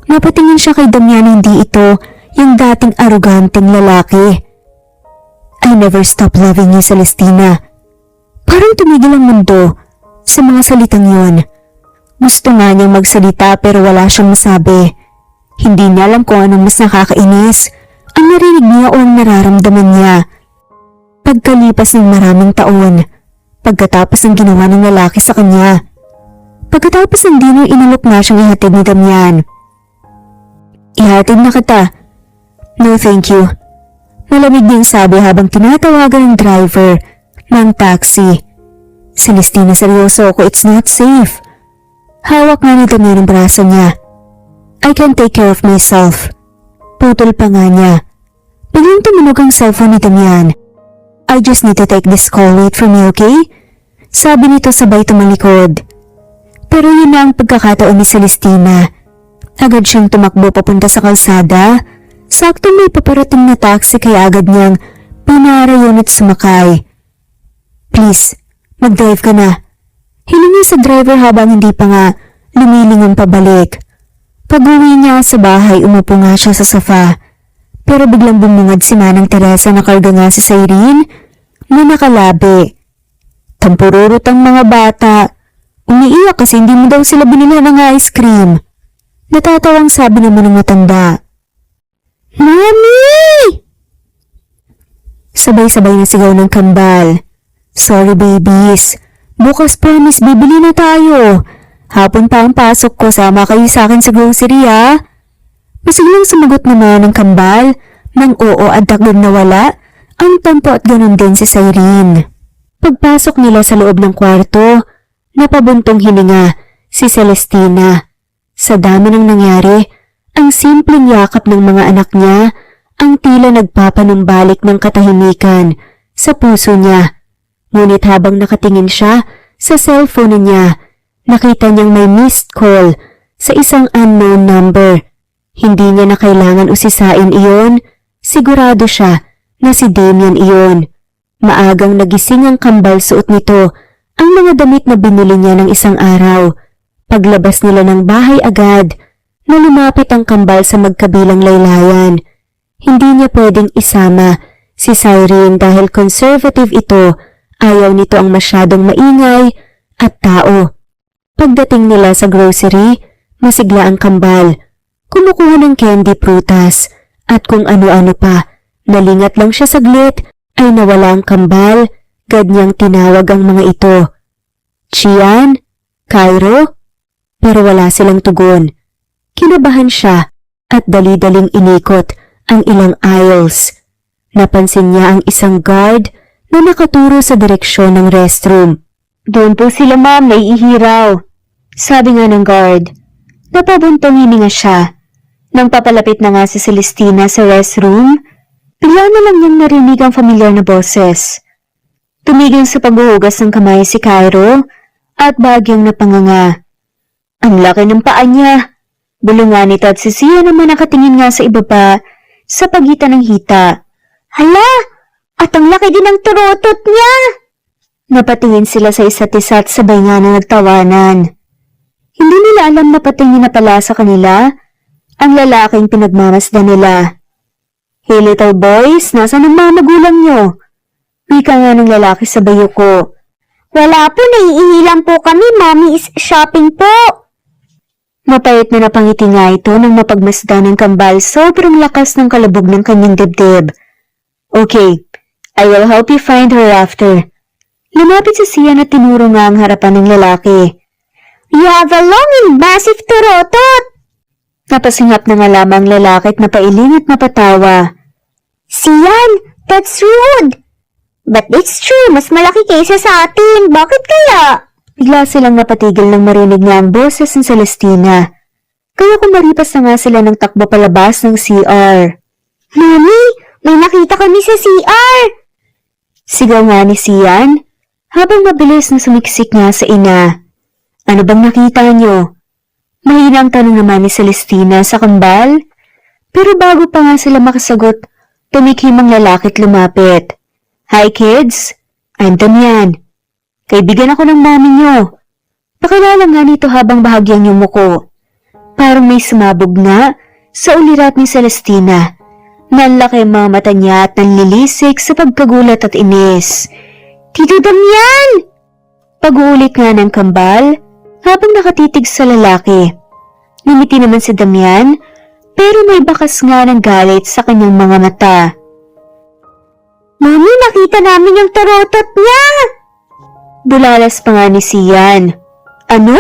Napatingin siya kay Damian, hindi ito yung dating aroganteng lalaki. I never stop loving you, Celestina. Parang tumigil ang mundo sa mga salitang yon. Gusto nga niyang magsalita pero wala siyang masabi. Hindi niya alam kung anong mas nakakainis, ang narinig niya o ang nararamdaman niya. Pagkalipas ng maraming taon, pagkatapos ng ginawa ng lalaki sa kanya. Pagkatapos ng dinner, inalok na siyang ihatid ni Damian. Ihatid na kita. No thank you. Malamig niyang sabi habang tinatawagan ng driver ng taxi. Celestina, seryoso ako, it's not safe. Hawak nga ni Damian ang braso niya. I can take care of myself. Putol pa nga niya. Biglang tumunog ang cellphone ni Damian. I just need to take this call. Wait for me, okay? Sabi nito sabay tumalikod. Pero yun na ang pagkakataon ni Celestina. Agad siyang tumakbo papunta sa kalsada. Saktong may paparating na taxi kaya agad niyang pinara yun at sumakay. Please, mag-drive ka na. Hilingi sa driver habang hindi pa nga lumilingon pabalik. Pag-uwi niya sa bahay, umupo nga siya sa sofa. Pero biglang bumungad si Manang Teresa na karga nga si Cyrene na nakalabi. Tampururot ang mga bata. Umiiyak kasi hindi mo daw sila binila ng ice cream. Natatawang sabi naman ng matanda. Mami! Sabay-sabay na sigaw ng kambal. Sorry babies. Bukas promise bibili na tayo. Hapon pa ang pasok ko, sama kayo sa akin sa grocery ha. Masiglang sumagot naman ng kambal nang oo at dagdag na wala ang tampo at ganun din si Cyrene. Pagpasok nila sa loob ng kwarto, napabuntong hininga si Celestina. Sa dami ng nangyari, ang simpleng yakap ng mga anak niya ang tila nagpapanumbalik ng katahimikan sa puso niya. Ngunit habang nakatingin siya sa cellphone niya, nakita niyang may missed call sa isang unknown number. Hindi niya na kailangan usisain iyon, sigurado siya na si Damian iyon. Maagang nagising ang kambal, suot nito ang mga damit na binili niya ng isang araw. Paglabas nila ng bahay agad, na lumapit ang kambal sa magkabilang laylayan. Hindi niya pwedeng isama si Cyrene dahil conservative ito. Ayaw nito ang masyadong maingay at tao. Pagdating nila sa grocery, masigla ang kambal. Kumukuha ng candy, prutas at kung ano-ano pa. Nalingat lang siya saglit ay nawala ang kambal. Ganyang tinawag ang mga ito. Chian? Cairo? Pero wala silang tugon. Kinabahan siya at dali-daling inikot ang ilang aisles. Napansin niya ang isang guard na nakaturo sa direksyon ng restroom. Doon po sila ma'am, naiihiraw. Sabi nga ng guard. Napabuntong hininga siya. Nang papalapit na nga si Celestina sa restroom, bigla na lang niyang narinig ang familiar na boses. Tumigil sa paghuhugas ng kamay si Cairo at bagyang napanganga. Ang laki ng paa niya. Bulungan nito at si Sia naman nakatingin nga sa ibaba sa pagitan ng hita. Hala! At ang laki din ng turotot niya! Napatingin sila sa isa't isa at sabay nga na nagtawanan. Hindi nila alam na patingin na pala sa kanila ang lalaking pinagmamasdan nila. Hey little boys, nasaan ang mga magulang nyo? Wika nga ng lalaki sa bayo ko. Wala po, naiihilang po kami, mommy is shopping po. Mapait na napangiti nga ito nang mapagmasdan ng kambal, sobrang lakas ng kalabog ng kanyang dibdib. Okay. I will help you find her after. Lumapit si Sia na tinuro nga ang harapan ng lalaki. You have a long and massive turotot! Napasingap na nga lamang lalaki at napailing at napatawa. Sian, that's rude! But it's true, mas malaki kaysa sa atin. Bakit kaya? Bigla silang napatigil nang marinig niya ang boses ng Celestina. Kaya kumaripas na nga sila ng takbo palabas ng CR. Mami, may nakita kami sa CR! Sigaw nga ni Sian, habang mabilis na sumiksik nga sa ina. Ano bang nakita niyo? Mahinang tanong naman ni Celestina sa kambal. Pero bago pa nga sila makasagot, tumikhim ang lalaki at lumapit. Hi kids, I'm Damian. Kaibigan ako ng mami niyo. Pakilala nga nito habang bahagyang yumuko. Parang may sumabog nga sa ulirat ni Celestina. Nalaki ang mga mata niya at nanlilisik sa pagkagulat at inis. Tito Damian! Pag-uulit nga ng kambal habang nakatitig sa lalaki. Ngumiti naman si Damian pero may bakas nga ng galit sa kanyang mga mata. Mami, nakita namin yung tarotot niya! Bulalas pa nga ni Sian. Ano?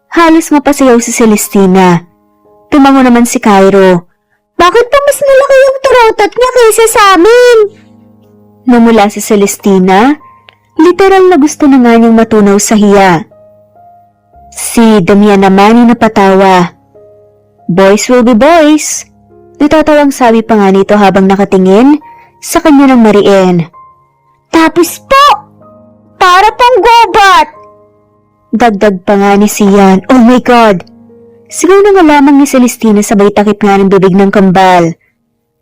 Halos mapasigaw si Celestina. Tumango naman si Cairo. Bakit pa mas malaki yung turotot niya kaysa sa amin? Namula si Celestina, literal na gusto na nga niyang matunaw sa hiya. Si Damian naman ay napatawa. Boys will be boys. Natatawang sabi pa nga nito habang nakatingin sa kanya ng mariin. Tapos po, para pang gubat! Dagdag pa nga ni Sian. Oh my God! Sigaw na nga lamang ni Celestina sabay takip nga ng bibig ng kambal.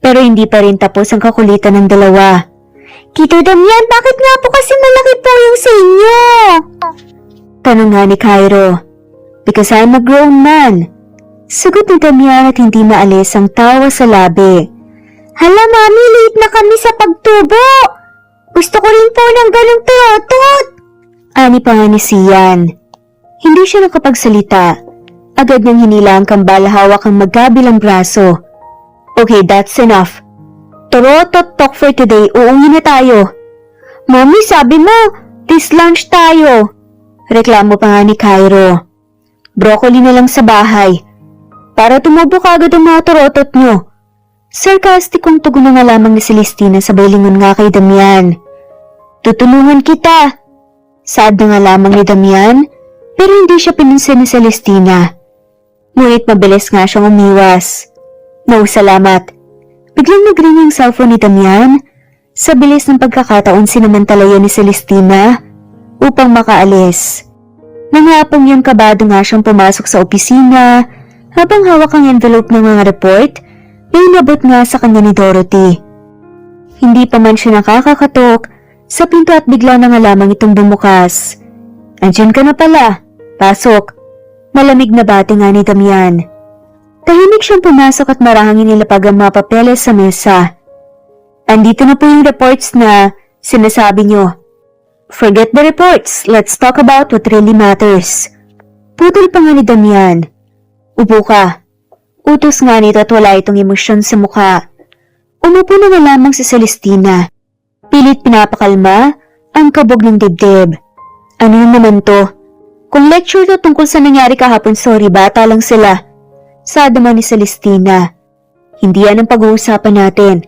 Pero hindi pa rin tapos ang kakulitan ng dalawa. Tito Damian, bakit nga po kasi malaki po yung sa inyo? Tanong nga ni Cairo. Because I'm a grown man. Sagot ni Damian at hindi maalis ang tawa sa labi. Hala mami, late na kami sa pagtubo. Gusto ko rin po ng ganong turotot. Ani pa nga ni Sian. Hindi siya nakapagsalita. Agad niyang hinila ang kambal hawak ang magkabilang braso. Okay, that's enough. Turotot talk for today, uuwi na tayo. Mommy, sabi mo, this lunch tayo. Reklamo pa nga ni Cairo. Broccoli na lang sa bahay. Para tumubo kagad ang mga turotot nyo. Sarkastikong tugon na nga lamang ni Celestina sabay lingon nga kay Damian. Tutulungan kita. Saad na nga lamang ni Damian, pero hindi siya pinansin ni Celestina. Ngunit mabilis nga siyang umiwas. No, salamat. Biglang nag-ring ang cellphone ni Damian. Sa bilis ng pagkakataon sinamantalayan ni Celestina upang makaalis. Nangapong yung kabado nga siyang pumasok sa opisina habang hawak ang envelope ng mga report na inabot nga sa kanya ni Dorothy. Hindi pa man siya nakakakatok sa pinto at bigla na nga lamang itong bumukas. Andiyan ka na pala. Pasok. Malamig na bati nga ni Damian. Tahimik siyang pumasok at marahang inilapag ang mga papeles sa mesa. Andito na po yung reports na sinasabi nyo. Forget the reports. Let's talk about what really matters. Putol pa nga ni Damian. Upo ka. Utos nga nito at wala itong emosyon sa mukha. Umupo na nga lamang si Celestina. Pilit pinapakalma ang kabog ng dibdib. Ano yun naman to? Kung lecture to tungkol sa nangyari kahapon, sorry, bata lang sila. Saad naman ni Celestina. Hindi yan ang pag-uusapan natin.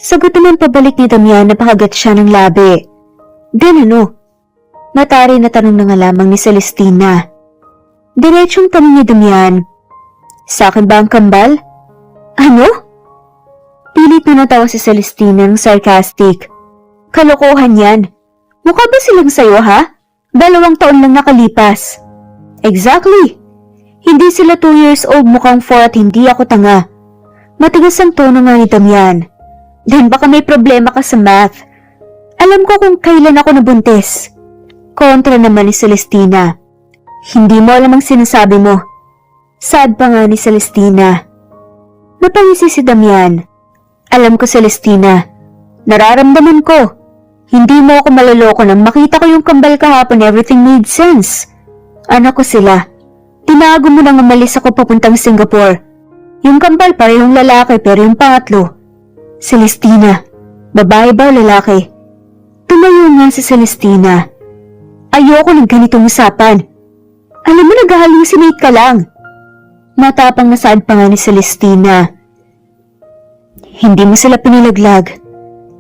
Sagot naman pabalik ni Damian na pakagat siya ng labi. Then ano? Matari na tanong na nga lamang ni Celestina. Diretsong tanong ni Damian. Sa akin ba ang kambal? Ano? Pilit na natawa si Celestina ng sarcastic. Kalokohan yan. Mukha ba silang sayo ha? 2 taon lang nakalipas. Exactly. Hindi sila 2 years old mukhang 4 at hindi ako tanga. Matigas ang tono nga ni Damian. Then baka may problema ka sa math. Alam ko kung kailan ako nabuntis. Kontra naman ni Celestina. Hindi mo alam ang sinasabi mo. Sad pa nga ni Celestina. Napangisi si Damian. Alam ko, Celestina. Nararamdaman ko. Hindi mo ako maloloko nang makita ko yung kambal kahapon, everything made sense. Anak ko sila. Tinago mo nang umalis ako papuntang Singapore. Yung kambal parehong lalaki pero yung pangatlo. Celestina, babae ba o lalaki? Tumayo nga si Celestina. Ayoko ng ganitong usapan. Alam mo nag-hallucinate ka lang. Matapang na saad pa nga ni Celestina. Hindi mo sila pinalaglag.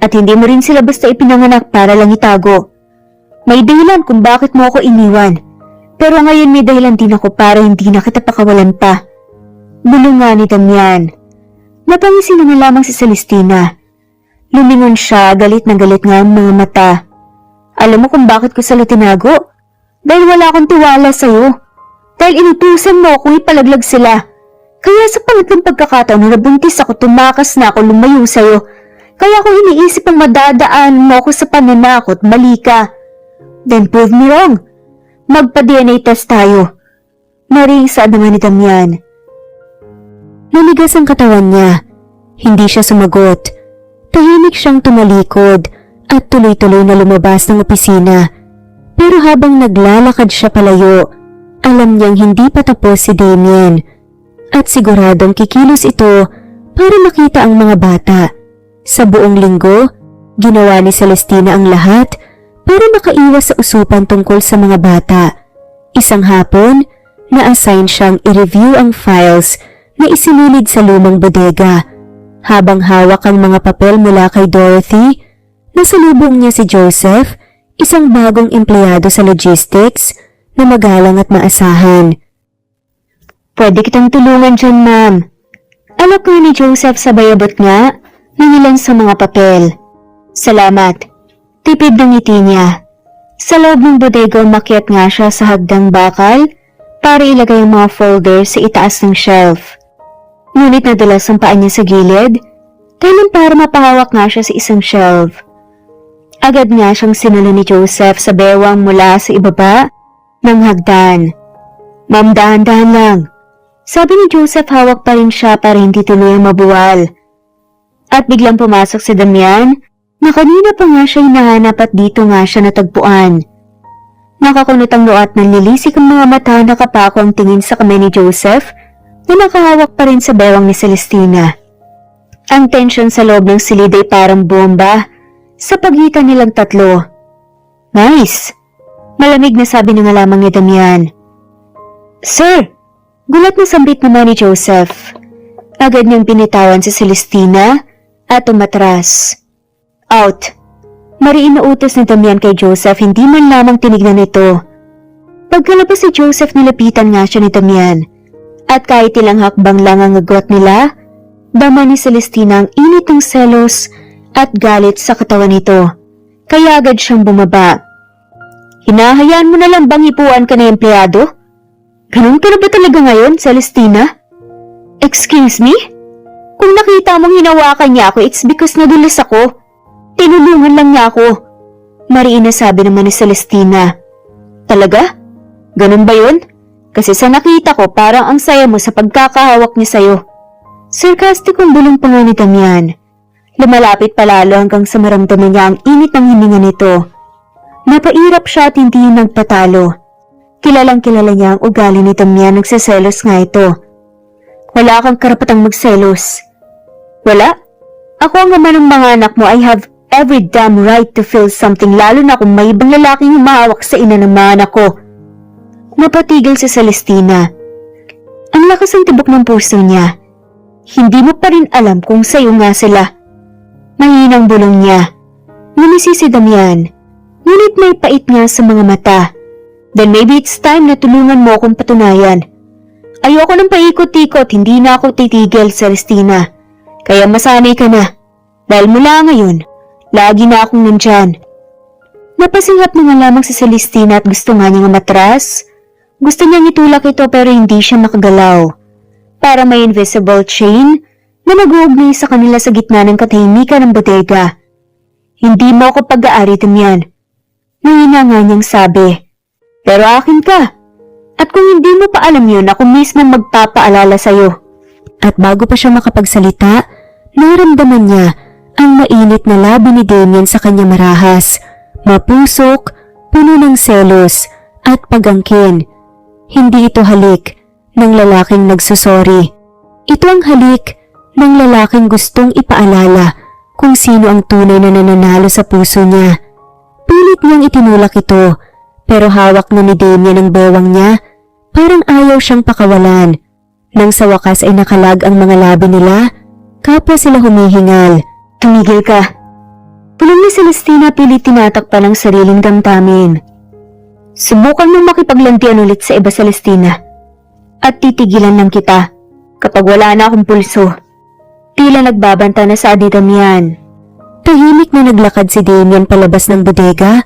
At hindi mo rin sila basta ipinanganak para lang itago. May dahilan kung bakit mo ako iniwan. Pero ngayon may dahilan din ako para hindi na kita pakawalan pa. Bulong nga ni Damian. Napangisi na nga lamang si Celestina. Lumingon siya, galit na galit nga ang mga mata. Alam mo kung bakit ko sila tinago? Dahil wala akong tiwala sa'yo. Dahil inutusan mo akong ipalaglag sila. Kaya sa pangatlong pagkakataon na nabuntis ako, tumakas na ako lumayo sa'yo. Kaya ko iniisip ang madadaan mo ako sa pananakot, mali ka. Then prove me wrong. Magpa-DNA test tayo. Narisaad naman ni Damian. Nanigas ang katawan niya. Hindi siya sumagot. Tahimik siyang tumalikod at tuloy-tuloy na lumabas ng opisina. Pero habang naglalakad siya palayo, alam niyang hindi pa tapos si Damien. At siguradong kikilos ito para makita ang mga bata. Sa buong linggo, ginawa ni Celestina ang lahat para makaiwas sa usupan tungkol sa mga bata. Isang hapon, na-assign siyang i-review ang files na isinilid sa lumang bodega. Habang hawak ang mga papel mula kay Dorothy, nasalubong niya si Joseph, isang bagong empleyado sa logistics na magalang at maasahan. Pwede kitang tulungan dyan, ma'am. Alok nga ni Joseph sabay abot nga ng ilan sa mga papel. Salamat. Tipid ng ngiti niya. Sa loob ng bodega umakyat nga siya sa hagdang bakal para ilagay ang mga folder sa itaas ng shelf. Ngunit nadulas ang paa niya sa gilid, dahilan para mapahawak nga siya sa isang shelf. Agad nga siyang sinalo ni Joseph sa bewang mula sa ibaba ng hagdan. "Ma'am, dahan-dahan lang." Sabi ni Joseph, hawak pa rin siya para hindi tuloy ang mabuwal. At biglang pumasok si Damian na kanina pa nga siya hinahanap at dito nga siya natagpuan. Nakakunot ang noo at nanlilisik ang mga mata, nakapako ang tingin sa kamay ni Joseph na nakahawak pa rin sa bewang ni Celestina. Ang tensyon sa loob ng silid ay parang bomba sa pagitan nilang tatlo. "Nice!" Malamig na sabi na nga lamang ni Damian. "Sir!" Gulat na sambit naman ni Joseph. Agad niyang binitawan si Celestina at umatras. "Out!" Mariin na utos ni Damian kay Joseph, hindi man lamang tinignan ito. Pagkalabas si Joseph, nilapitan nga siya ni Damian. At kahit ilang hakbang lang ang agwat nila, dama ni Celestina ang init ng selos at galit sa katawan nito. Kaya agad siyang bumaba. "Hinahayaan mo na lang bang hipuan ka na empleyado? Ganun ka na ba talaga ngayon, Celestina?" "Excuse me? Kung nakita mong hinawakan niya ako, it's because nadulas ako. Tinulungan lang niya ako." Mariin na sabi naman ni Celestina. "Talaga? Ganun ba yun? Kasi sa nakita ko, parang ang saya mo sa pagkakahawak niya sa'yo." Sarkastikong bulong pa nga ni Damian. Lumalapit palalo hanggang sa maramdaman niya ang init ng hininga nito. Napairap siya at hindi nagpatalo. Kilalang kilala niya ang ugali ni Damian, nagseselos nga ito. "Wala kang karapatang magselos." "Wala? Ako ang ama ng mga anak mo. I have every damn right to feel something, lalo na kung may ibang lalaking humahawak sa ina ng mga anak ko." Napatigil si Celestina. Ang lakas ng tibok ng puso niya. "Hindi mo pa rin alam kung sa'yo nga sila." Mahinang bulong niya. Ngumisi si Damian. Ngunit may pait nga sa mga mata. "Then maybe it's time na tulungan mo akong patunayan." "Ayoko ng paikot-ikot, hindi na ako titigil, Celestina. Kaya masanay ka na. Dahil mula ngayon, lagi na akong nandyan." Napasinghap na nga lamang si Celestina at gusto nga niya matras. Gusto niyang itulak ito pero hindi siya makagalaw. Para may invisible chain na nag-uugnay sa kanila sa gitna ng katahimikan ng bodega. "Hindi mo ako pag-aari, Damian." Mahina nga niyang sabi. "Pero akin ka. At kung hindi mo pa alam yun, ako mismo magpapaalala sa'yo." At bago pa siya makapagsalita, naramdaman niya ang mainit na labi ni Damian sa kanya, marahas, mapusok, puno ng selos at pagangkin. Hindi ito halik ng lalaking nagsusori. Ito ang halik ng lalaking gustong ipaalala kung sino ang tunay na nananalo sa puso niya. Pilit niyang itinulak ito, pero hawak na ni Damian ang bewang niya, parang ayaw siyang pakawalan. Nang sa wakas ay nakalag ang mga labi nila, kapwa sila humihingal. "Tumigil ka." Pulong ni Celestina, pilit tinatakpan ang sariling damdamin. "Subukan mo makipaglandian ulit sa iba, Celestina. At titigilan lang kita kapag wala na akong pulso." Tila nagbabanta na sa ni Damian. Tahimik na naglakad si Damian palabas ng bodega.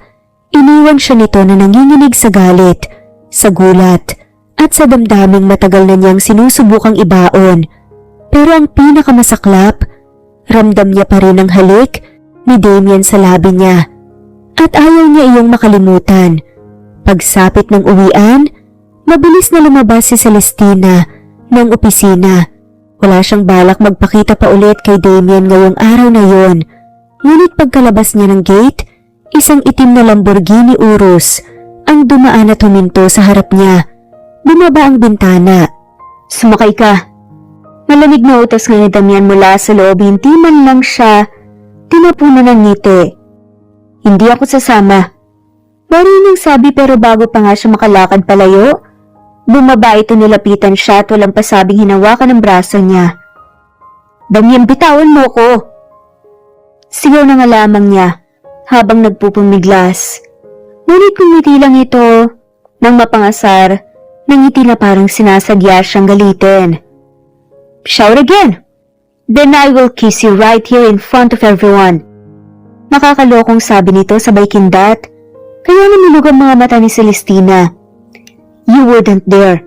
Iniwan siya nito na nanginginig sa galit, sa gulat, at sa damdaming matagal na niyang sinusubukang ibaon. Pero ang pinakamasaklap, ramdam niya pa rin ang halik ni Damian sa labi niya. At ayaw niya iyong makalimutan. Pagsapit ng uwian, mabilis na lumabas si Celestina ng opisina. Wala siyang balak magpakita pa ulit kay Damian ngayong araw na yon. Ngunit pagkalabas niya ng gate, isang itim na Lamborghini Urus ang dumaan at huminto sa harap niya. Bumaba ang bintana. "Sumakay ka." Malamig na utos nga ni Damian mula sa loob, hindi man lang siya tinapunan ng ngiti. "Hindi ako sasama." Marining sabi, pero bago pa nga siya makalakad palayo, bumaba ito, nilapitan siya at walang pasabing hinawakan ng braso niya. "Damian, bitawan mo ko!" Sigaw na nga lamang niya habang nagpupumiglas. Ngunit ngumiti lang ito nang mapangasar, nangiti na parang sinasadya siyang galitin. "Shout again! Then I will kiss you right here in front of everyone." Nakakalokong sabi nito sabay kindat, kaya nanilog ang mga mata ni Celestina. You wouldn't dare.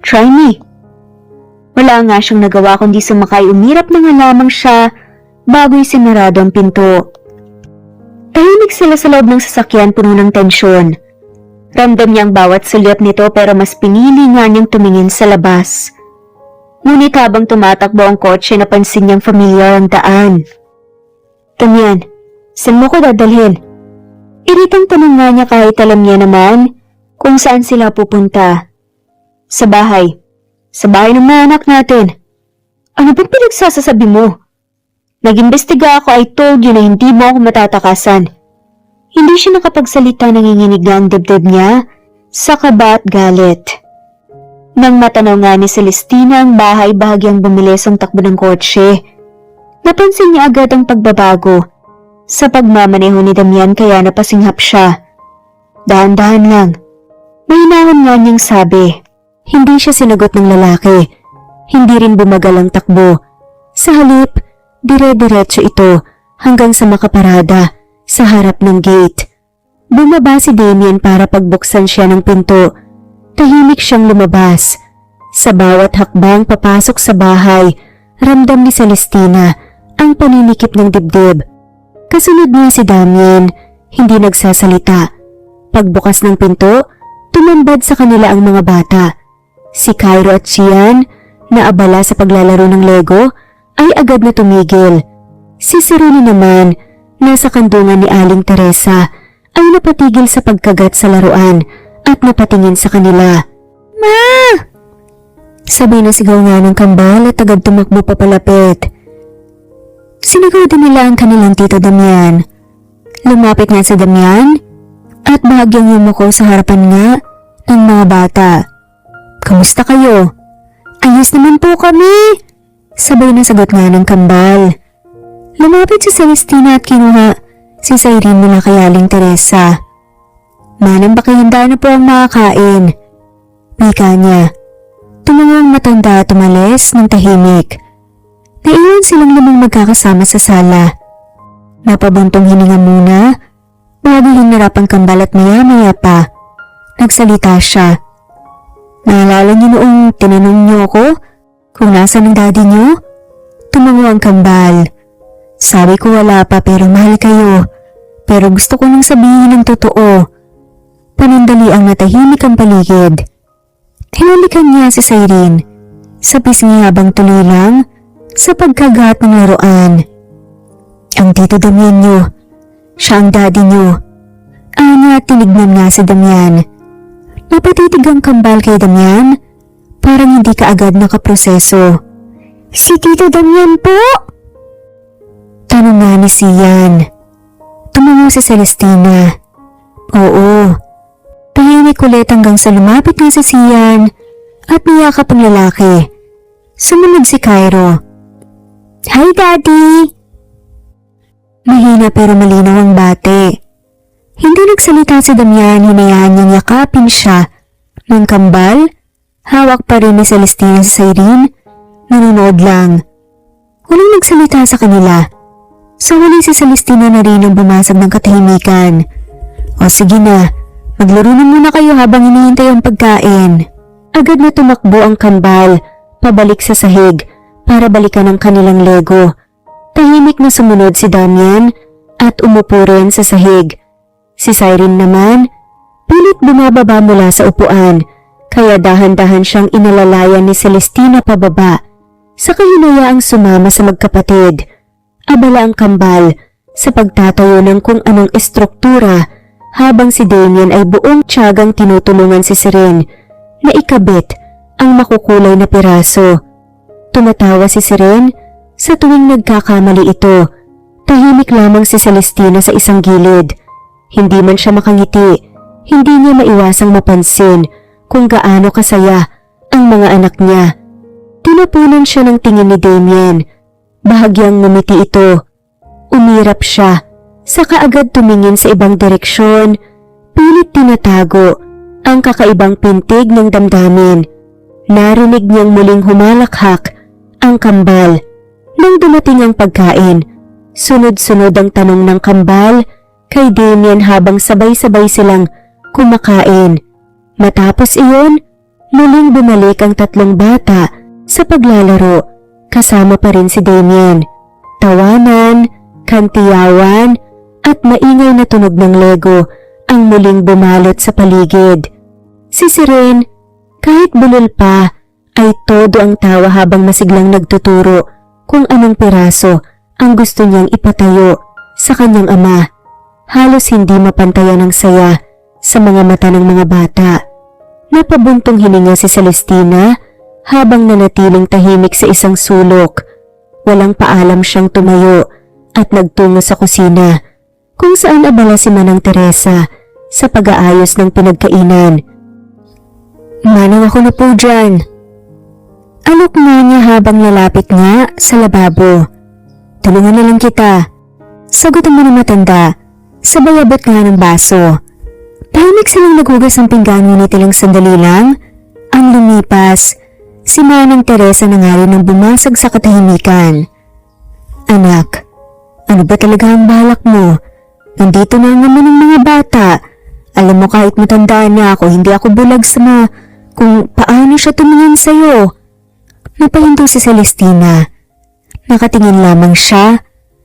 Try me. Wala nga siyang nagawa kundi sumakay, umirap na nga lamang siya bago'y sinarado ang pinto. Tahimik sila sa loob ng sasakyan, puno ng tensyon. Ramdam niya ang bawat sulyap nito pero mas pinili nga niyang tumingin sa labas. Ngunit habang tumatakbo ang kotse, napansin niyang familiar ang daan. Damian, saan mo ko dadalhin? Iritang tanong nga niya kahit alam niya naman kung saan sila pupunta. Sa bahay. Sa bahay ng mga anak natin. Ano bang pinagsasasabi mo? Nag-imbestiga ako, I told you na hindi mo ako matatakasan. Hindi siya nakapagsalita, nanginginig na ang dibdib niya sa kaba at galit. Nang matanaw nga ni Celestina ang bahay, bahagyang bumilis ang takbo ng kotse. Napansin niya agad ang pagbabago sa pagmamaneho ni Damian kaya napasinghap siya. Dahan-dahan lang. Mahinawan nga niyang sabi. Hindi siya sinagot ng lalaki. Hindi rin bumagal ang takbo. Sa halip, dire-diretso ito hanggang sa makaparada sa harap ng gate. Bumaba si Damian para pagbuksan siya ng pinto. Tahimik siyang lumabas. Sa bawat hakbang papasok sa bahay, ramdam ni Celestina ang paninikip ng dibdib. Kasunod niya si Damian, hindi nagsasalita. Pagbukas ng pinto, tumambad sa kanila ang mga bata. Si Cairo at Cian, na abala sa paglalaro ng Lego, ay agad na tumigil. Si Serene naman, nasa kandungan ni Aling Teresa, ay napatigil sa pagkagat sa laruan at napatingin sa kanila. Ma! Sabay na sigaw nga ng kambal at agad tumakbo papalapit. Sinigaw din nila ang kanilang tito Damian. Lumapit nga si Damian at bahagyang yumuko sa harapan nga ng mga bata. Kamusta kayo? Ayos naman po kami! Sabay na sagot nga ng kambal. Lumapit si Celestina at kinuha si Cyrene mula kay Aling Teresa. Manang bakihanda na po ang makakain. Wika niya. Tumungo ang matanda at umalis ng tahimik. Naiwan silang limang magkakasama sa sala. Napabuntong hininga muna bago hinarap ang kambal at maya-maya pa. Nagsalita siya. Naalala niyo noong tinanong niyo ako kung nasaan ang daddy niyo? Tumango ang kambal. Sabi ko wala pa pero mahal kayo. Pero gusto ko nang sabihin ng totoo. Panandali ang natahimik ang paligid. Hinalikan niya si Cyrene. Sa pisngi habang tuloy lang sa pagkagat ng laruan. Ang tito Damian niyo. Siya ang daddy niyo. Anya tinignan nga si Damian. Napatitig ang kambal kay Damian. Parang hindi ka agad nakaproseso. Si Tito Damian po? Tanong nga ni Cian. Tumango si Celestina. Oo. Tahimik ulit hanggang sa lumapit nga si Cian at niyakap ang lalaki. Sumunod si Cairo. Hi Daddy! Mahina pero malinaw ang bate. Hindi nagsalita si Damian, hinayaan niyang yakapin siya. Ng kambal, hawak pa rin ni Celestina sa Cyrene, nanonood lang. Walang nagsalita sa kanila. Sa huli si Celestina na rin ang bumasag ng katahimikan. O sige na, maglaro na muna kayo habang hinihintay ang pagkain. Agad na tumakbo ang kambal, pabalik sa sahig para balikan ang kanilang Lego. Tahimik na sumunod si Damian at umupo rin sa sahig. Si Cyrene naman, pilit bumababa mula sa upuan, kaya dahan-dahan siyang inalalayan ni Celestina pababa. Sa kahinayaang sumama sa magkapatid, abala ang kambal sa pagtatayo ng kung anong estruktura habang si Damian ay buong tiyagang tinutulungan si Serene na ikabit ang makukulay na piraso. Tumatawa si Serene sa tuwing nagkakamali ito. Tahimik lamang si Celestina sa isang gilid. Hindi man siya makangiti, hindi niya maiwasang mapansin kung gaano kasaya ang mga anak niya. Tinapunan siya ng tingin ni Damian. Bahagyang ngumiti ito. Umirap siya, saka agad tumingin sa ibang direksyon. Pilit tinatago ang kakaibang pintig ng damdamin. Narinig niyang muling humalakhak ang kambal. Nang dumating ang pagkain, Sunod-sunod ang tanong ng kambal kay Damien habang sabay-sabay silang kumakain. Matapos iyon, muling bumalik ang tatlong bata sa paglalaro kasama pa rin si Damien. Tawanan, kantiyawan at maingay na tunog ng Lego ang muling bumalot sa paligid. Si Siren, kahit bulol pa, ay todo ang tawa habang masiglang nagtuturo kung anong piraso ang gusto niyang ipatayo sa kanyang ama. Halos hindi mapantayan ang saya sa mga mata ng mga bata. Napabuntong hininga si Celestina habang nanatiling tahimik sa isang sulok. Walang paalam siyang tumayo at nagtungo sa kusina kung saan abala si Manang Teresa sa pag-aayos ng pinagkainan. "Manang, ako na po dyan." Alok nga niya habang lalapit nga sa lababo. "Tulungan na lang kita." Sagot ang mga matanda, sabay abot nga ng baso. Tahimik silang naghugas ng pinggan, ngunit ilang sandali lang ang lumipas. Si Manang Teresa na nga rin ang bumasag sa katahimikan. "Anak, ano ba talaga ang balak mo? Nandito na naman ang mga bata. Alam mo, kahit matandaan na ako, hindi ako bulag sa kung paano siya tumingin sa'yo." Napahinto si Celestina. Nakatingin lamang siya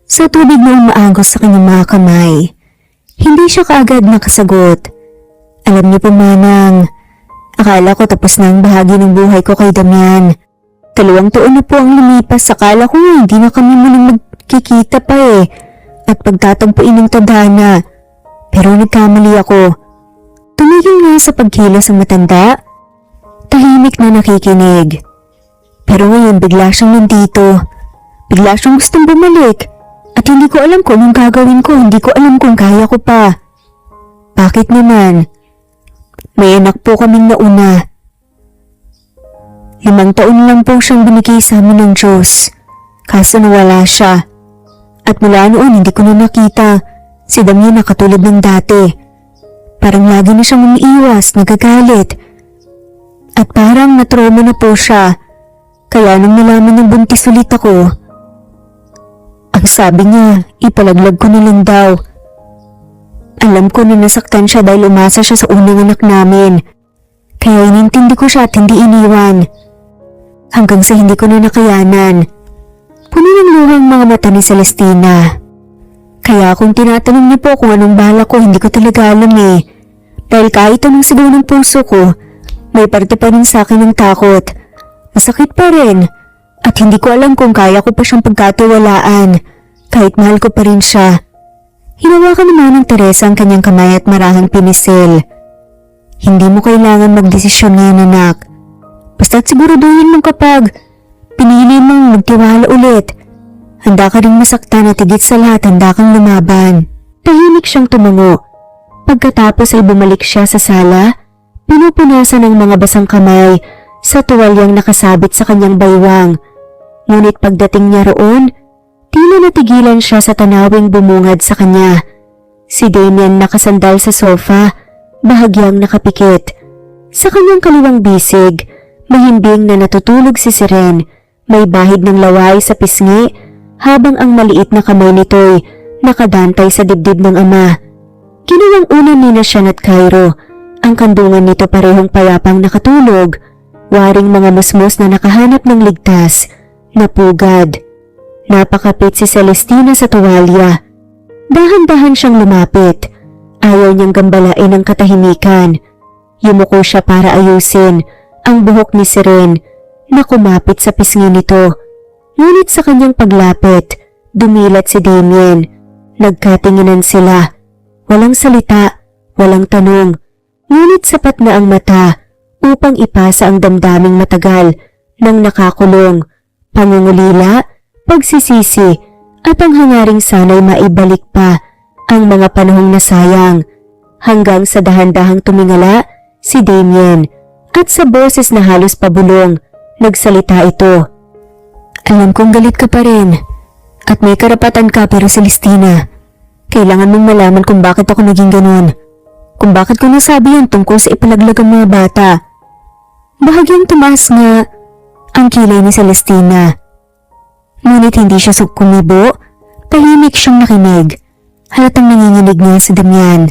sa tubig na umaagos sa kanyang mga kamay. Hindi siya kaagad nakasagot. "Alam niyo po, Manang, akala ko tapos na ang bahagi ng buhay ko kay Damian. 2 taon na po ang lumipas, akala ko hindi na kami muling magkikita pa eh. At pagtatagpuin ng tadhana. Pero nagkamali ako." Tumigil nga sa pagkilos ang matanda. Tahimik na nakikinig. Pero ngayon bigla siyang nandito. Bigla siyang gustong bumalik. At hindi ko alam kung anong gagawin ko, hindi ko alam kung kaya ko pa. "Bakit naman?" "May anak po kaming nauna. 5 taon lang po siyang binigay sa amin ng Diyos. Kaso nawala siya. At mula noon hindi ko na nakita si Damian na katulad ng dati. Parang lagi na siyang umiiwas, nagagalit. At parang natrauma na po siya. Kaya nung nalaman ng buntis ulit ako, ang sabi niya, ipalaglag ko na lang daw. Alam ko na nasaktan siya dahil umasa siya sa unang anak namin. Kaya inintindi ko siya at hindi iniwan. Hanggang sa hindi ko na nakayanan." Puno ng luha ang mga mata ni Celestina. "Kaya kung tinatanong niyo po kung anong balak ko, hindi ko talaga alam eh. Dahil kahit anong sigaw ng puso ko, may parte pa rin sa akin ng takot. Masakit pa rin. At hindi ko alam kung kaya ko pa siyang pagkatiwalaan, kahit mahal ko pa rin siya." Hinawakan naman ng Teresa ang kanyang kamay at marahang pinisil. "Hindi mo kailangan magdesisyon ngayon, anak. Basta't siguraduhin mong kapag pinili mong magtiwala ulit, handa ka ring masaktan at higit sa lahat handa kang lumaban." Tahimik siyang tumango. Pagkatapos ay bumalik siya sa sala, pinupunasan ng mga basang kamay sa tuwalyang nakasabit sa kanyang baywang. Ngunit pagdating niya roon, tila natigilan siya sa tanawing bumungad sa kanya. Si Damien nakasandal sa sofa, bahagyang nakapikit. Sa kanyang kaliwang bisig, mahimbing na natutulog si Siren. May bahid ng laway sa pisngi habang ang maliit na kamay nito'y nakadantay sa dibdib ng ama. Ginawang una ni na Sian at Cairo. Ang kandungan nito parehong payapang nakatulog, waring mga musmos na nakahanap ng ligtas na pugad. Napakapit si Celestina sa tuwalya. Dahan-dahan siyang lumapit. Ayaw niyang gambalain ang katahimikan. Yumuko siya para ayusin ang buhok ni Siren na kumapit sa pisngi nito. Ngunit sa kanyang paglapit, dumilat si Damien. Nagkatinginan sila. Walang salita, walang tanong. Ngunit sapat na ang mata upang ipasa ang damdaming matagal ng nakakulong, pangungulila, pagsisisi at ang hangaring sana'y maibalik pa ang mga panahong nasayang. Hanggang sa dahan-dahang tumingala si Damien at sa boses na halos pabulong, nagsalita ito. "Alam kong galit ka pa rin at may karapatan ka, pero Celestina, kailangan mong malaman kung bakit ako naging ganun. Kung bakit ko nasabi yan tungkol sa ipalaglag ang mga bata." Bahagyang tumaas nga ang kilay ni Celestina. Ngunit hindi siya kumibo. Tahimik siyang nakinig. Halatang nanginginig niya si Damian.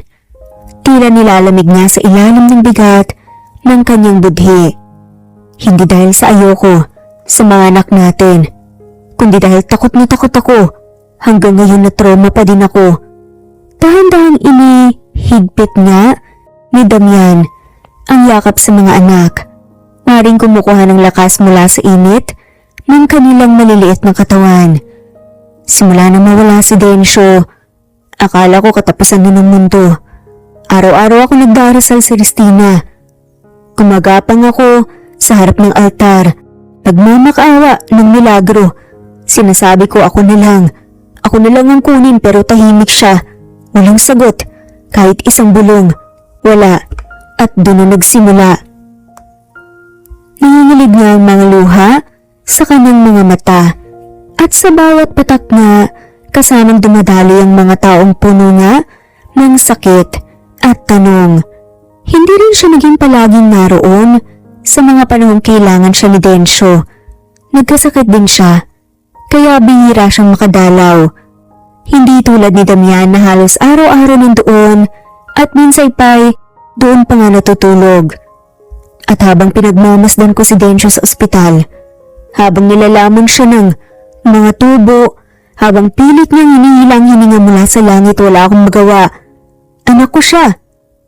Tila nilalamig niya sa ilalim ng bigat ng kanyang budhi. Hindi dahil sa ayoko sa mga anak natin, kundi dahil takot na takot ako. Hanggang ngayon na trauma pa din ako. Dahan-dahang inihigpit nga ni Damian ang yakap sa mga anak. Maring kumukuha ng lakas mula sa init ng kanilang maliliit na katawan. Simula na mawala si Densyo, akala ko katapusan na ng mundo. Araw-araw ako nagdarasal sa Cristina. Gumagapang ako sa harap ng altar, nagmamakaawa ng milagro. Sinasabi ko ako na lang ang kunin, pero tahimik siya. Walang sagot, kahit isang bulong. Wala. At doon na nagsimula. Nanginginig nga ang mga luha sa kanyang mga mata. At sa bawat patak nga, kasamang dumadali ang mga taong puno nga ng sakit at tanong. Hindi rin siya naging palaging naroon sa mga panahong kailangan siya ni Densyo. Nagkasakit din siya, kaya bihira siyang makadalaw. Hindi tulad ni Damian na halos araw-araw nandoon at minsay pa'y doon pa nga natutulog. At habang pinagmamasdan ko si Densyo sa ospital, habang nilalamon siya ng mga tubo, habang pilit niyang hinihilang hininga mula sa langit, wala akong magawa. Anak ko siya,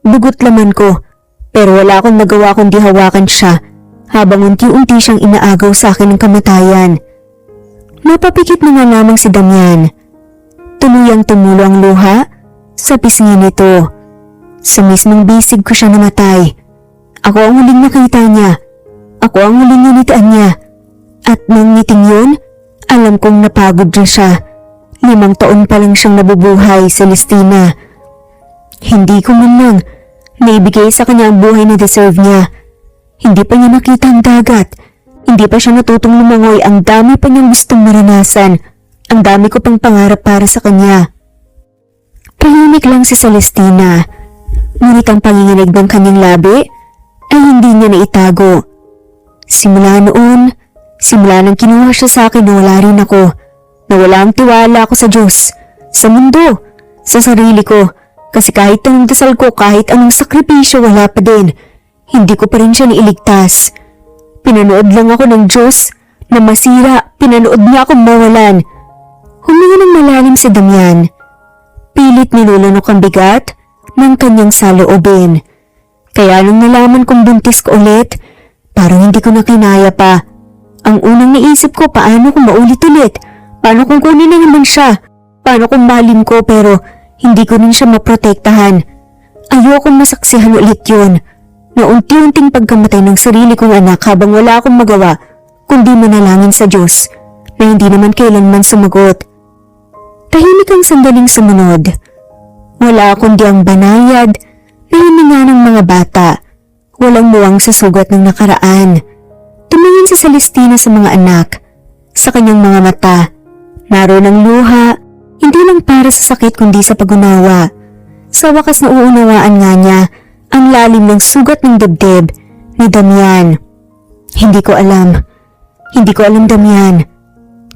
dugot laman ko, pero wala akong magawa kundi hawakan siya habang unti-unti siyang inaagaw sa akin ng kamatayan. Napapikit na nga lamang si Damian. Tuluyang tumulo ang luha sa pisngi nito. Sa mismong bisig ko siya namatay. Ako ang huling nakita niya. Ako ang huling ninitaan niya. At nang ngiting yun, alam kong napagod na siya. 5 taon pa lang siyang nabubuhay, Celestina. Hindi ko man lang naibigay sa kanya ang buhay na deserve niya. Hindi pa niya nakita ang dagat. Hindi pa siya natutong lumangoy. Ang dami pa niyang gustong maranasan. Ang dami ko pang pangarap para sa kanya. Tahimik lang si Celestina. Ngunit ang panginginig ng kanyang labi ay hindi niya naitago. Simula noon, simula nang kinuha siya sa akin, nawala rin ako. Nawala ang tiwala ko sa Diyos, sa mundo, sa sarili ko. Kasi kahit anong dasal ko, kahit anong sakripisyo, wala pa din. Hindi ko pa rin siya nailigtas. Pinanood lang ako ng Diyos na masira. Pinanood niya akong mawalan. Huminga ng malalim si Damian. Pilit nilulunok ang bigat ng kanyang saloobin. Kaya nung nalaman kong buntis ko ulit, parang hindi ko na kinaya pa. Ang unang naisip ko, paano kung maulit-ulit? Paano kung kunin na naman siya? Paano kung mahalin ko pero hindi ko rin siya maprotektahan? Ayokong masaksihan ulit yun. Na unti-unting pagkamatay ng sarili kong anak habang wala akong magawa kundi manalangin sa Diyos na hindi naman kailanman sumagot. Tahimik ang sandaling sumunod. Wala kundi ang banayad na hininga ng mga bata. Walang muwang sa sugat ng nakaraan. Tumingin si Celestina sa mga anak, sa kanyang mga mata. Naroon ang luha, hindi lang para sa sakit kundi sa pag-unawa. Sa wakas na uunawaan nga niya ang lalim ng sugat ng dibdib ni Damian. Hindi ko alam, Damian.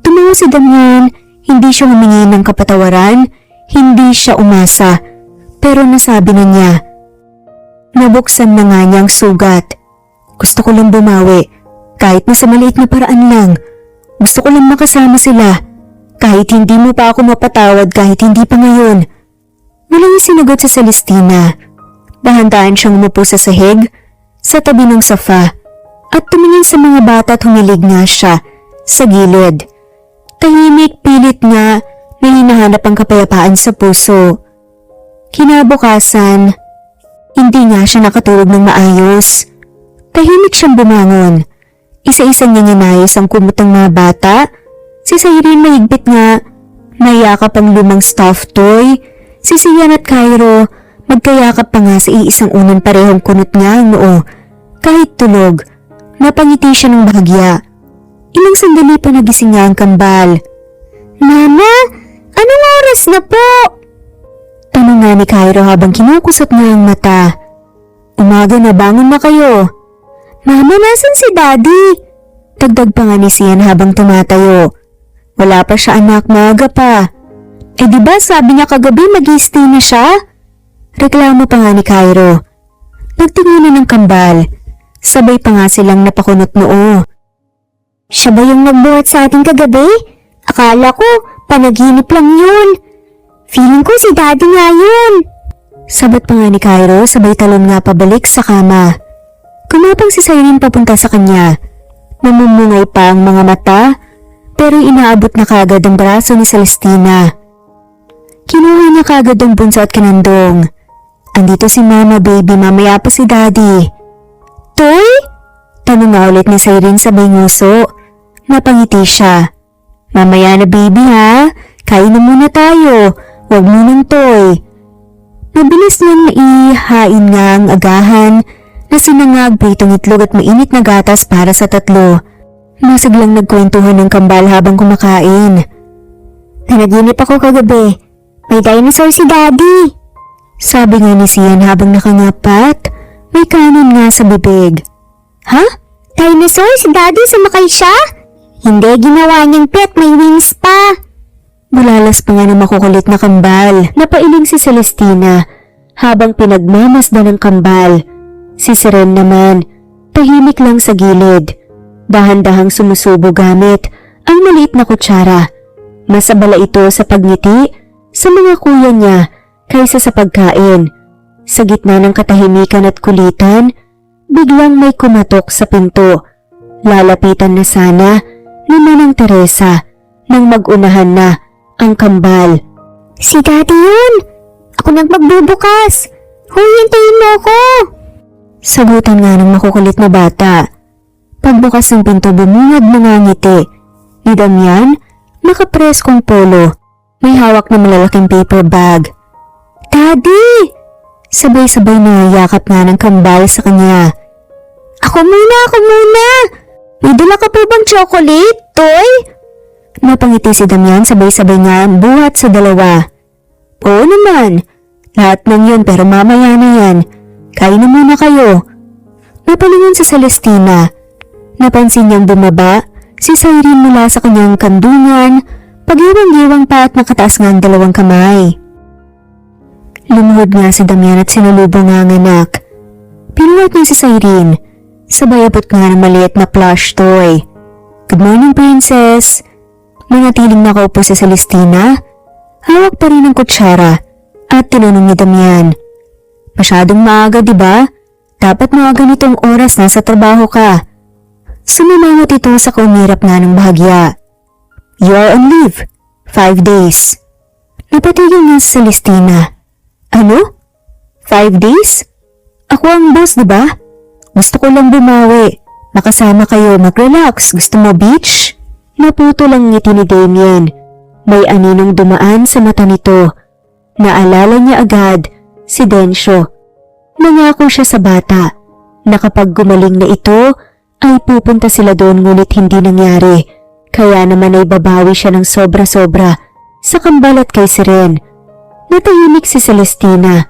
Tumawa si Damian. Hindi siya humingi ng kapatawaran, hindi siya umasa, pero nasabi na niya. Nabuksan na nga niya ang sugat. Gusto ko lang bumawi, kahit na sa maliit na paraan lang. Gusto ko lang makasama sila, kahit hindi mo pa ako mapatawad, kahit hindi pa ngayon. Walang sinagot sa Celestina. Dahan-dahan siyang umupo sa sahig, sa tabi ng sofa, at tumingin sa mga bata at humilig nga siya sa gilid. Tahimik, pilit nga na hinahanap ang kapayapaan sa puso. Kinabukasan, hindi nga siya nakatulog ng maayos. Tahimik siyang bumangon. Isa-isa niyang inayos ang kumot ng mga bata. Si Cyrene mahigpit nga, mayakap ang lumang stuffed toy. Si Sian at Cairo, magkayakap pa nga sa iisang unang parehong kunot niya ang noo. Kahit tulog, napangiti siya ng bahagya. Ilang sandali pa nagising nga ang kambal. Mama, anong oras na po? Tanong nga ni Cairo habang kinukusot niya ang mata. Umaga na, bangon na kayo. Mama, nasan si Daddy? Dagdag pa nga ni Sian habang tumatayo. Wala pa siya anak, maaga pa. Eh di ba sabi niya kagabi mag-i-stay na siya? Reklamo pa nga ni Cairo. Nagtinginan ng kambal. Sabay pa nga silang napakunot noo. Siya ba yung nagbuhat sa atin kagabi? Akala ko, panaginip lang yun. Feeling ko si Daddy nga yun. Sabat pa nga ni Cairo, sabay talon nga pabalik sa kama. Kumapang si Cyrene papunta sa kanya. Namumungay pa ang mga mata, pero inaabot na kagad ang braso ni Celestina. Kinuha niya kagad ang bunso at kinandong. Andito si Mama, baby, mamaya pa si Daddy. Toy? Tanong na ulit ni Cyrene sabay nguso. Napangiti siya. Mamaya na baby ha, kain na muna tayo, huwag munang toy. Mabilis niyang naihain nga ang agahan na sinangag, pritong itlog at mainit na gatas para sa tatlo. Masiglang nagkwentuhan ng kambal habang kumakain. Nanaginip ako kagabi, may dinosaur si Daddy. Sabi nga ni Sian habang nakangapat, may kanin nga sa bibig. Ha? Dinosaur si Daddy, sumakay siya? Hindi, ginawa niyang pet, may wings pa. Bulalas pa nga ng makukulit na kambal. Napailing si Celestina habang pinagmamasdan ng kambal. Si Seren naman, tahimik lang sa gilid. Dahan-dahang sumusubo gamit ang maliit na kutsara. Masabala ito sa pagngiti sa mga kuya niya kaysa sa pagkain. Sa gitna ng katahimikan at kulitan, biglang may kumatok sa pinto. Lalapitan na sana ni Manang Teresa nang mag-unahan na ang kambal. Si Daddy yun! Ako nang magbubukas! Huy, hintayin mo ako! Sagutan nga ng makukulit na bata. Pagbukas ng pinto, bumungad mga ngiti. Ni Damian, nakapreskong polo. May hawak na malalaking paper bag. Daddy! Sabay-sabay na yakap nga ng kambal sa kanya. Ako muna! May dala ka po bang chocolate, Toy? Napangiti si Damian, sabay-sabay nga buhat sa dalawa. Oo naman, lahat ng yun pero mamaya na yan. Kain na muna kayo. Napalingon si Celestina. Napansin niyang bumaba si Cyrene mula sa kanyang kandungan, pag-iwang-iwang pa at nakataas nga ang dalawang kamay. Lumuhod nga si Damian at sinalubong nga ang anak. Pinuhat niya si Cyrene, sabay abot nga ng maliit na plush toy. Good morning, princess. Manatiling nakaupo si Celestina. Hawak pa rin ang kutsara at tinanong ni Damian. Masyadong maaga, diba? Dapat mga ganitong oras nasa trabaho ka. Sumimangot ito sa kaunirap nga ng bahagya. You are on leave. 5 days. Napatigil nga si Celestina. Ano? 5 days? Ako ang boss, diba? Gusto ko lang bumawi. Makasama kayo mag-relax. Gusto mo beach? Naputo lang ngiti ni Damien. May aninong dumaan sa mata nito. Naalala niya agad si Densyo. Nangako siya sa bata na kapag gumaling na ito ay pupunta sila doon, ngunit hindi nangyari. Kaya naman ay babawi siya ng sobra-sobra sa kambal at kay Seren. Natahimik si Celestina.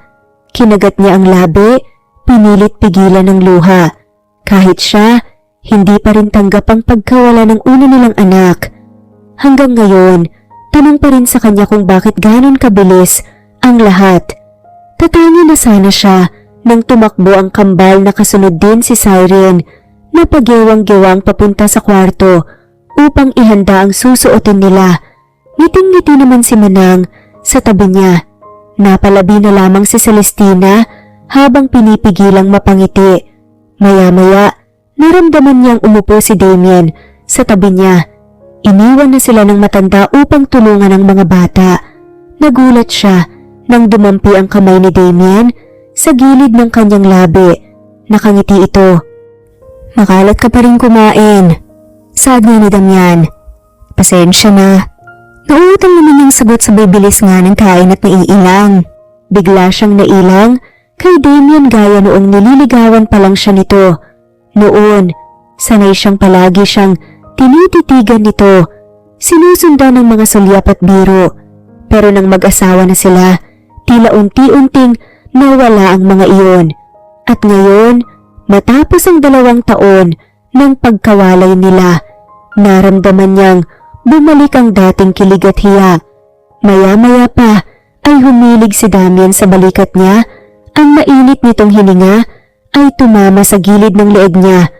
Kinagat niya ang labi, pinilit pigilan ng luha. Kahit siya, hindi pa rin tanggap ang pagkawala ng una nilang anak. Hanggang ngayon, tanong pa rin sa kanya kung bakit ganon kabilis ang lahat. Tatangi na sana siya nang tumakbo ang kambal na kasunod din si Cyrene na pagyewang-gewang papunta sa kwarto upang ihanda ang susuotin nila. Ngiting-ngiti naman si Manang sa tabi niya. Napalabi na lamang si Celestina habang pinipigilang mapangiti. Maya-maya, naramdaman niyang umupo si Damien sa tabi niya. Iniwan na sila ng matanda upang tulungan ang mga bata. Nagulat siya nang dumampi ang kamay ni Damien sa gilid ng kanyang labi. Nakangiti ito. Makalat ka pa rin kumain. Saad nga ni Damian. Pasensya na. Nauutang naman yung sagot sa bibilis nga ng kain at naiilang. Bigla siyang nailang kay Damien gaya noong nililigawan pa lang siya nito. Noon, sanay siyang palagi siyang tinititigan nito. Sinusundan ng mga sulyap at biro. Pero nang mag-asawa na sila, tila unti-unting nawala ang mga iyon. At ngayon, matapos ang 2 taon ng pagkawalay nila, naramdaman niyang bumalik ang dating kilig at hiya. Maya-maya pa ay humilig si Damian sa balikat niya. Ang mainit nitong hininga ay tumama sa gilid ng leeg niya.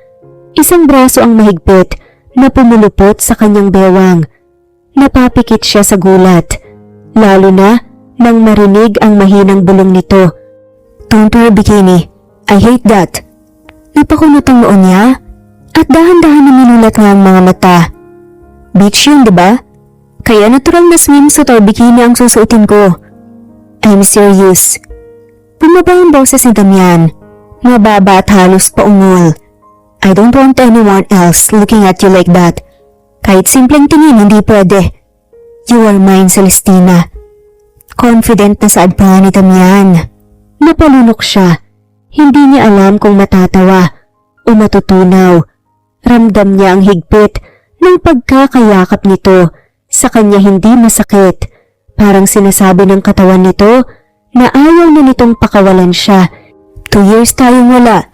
Isang braso ang mahigpit na pumulupot sa kanyang bewang. Napapikit siya sa gulat, lalo na nang marinig ang mahinang bulong nito. "Don't wear bikini. I hate that." Napakunot ang noon niya at dahan-dahan na minulat nga ang mga mata. "Beach yun, diba? Kaya natural na swimsuit or bikini ang susuotin ko." "I'm serious." Bumaba ang boses ni Damian, mababa at halos paungol. "I don't want anyone else looking at you like that. Kahit simpleng tingin, hindi pwede. You are mine, Celestina." Confident na saad pa nga ni Damian. Napalunok siya. Hindi niya alam kung matatawa o matutunaw. Ramdam niya ang higpit ng pagkakayakap nito. Sa kanya hindi masakit. Parang sinasabi ng katawan nito na ayaw na nitong pakawalan siya. 2 years tayong wala.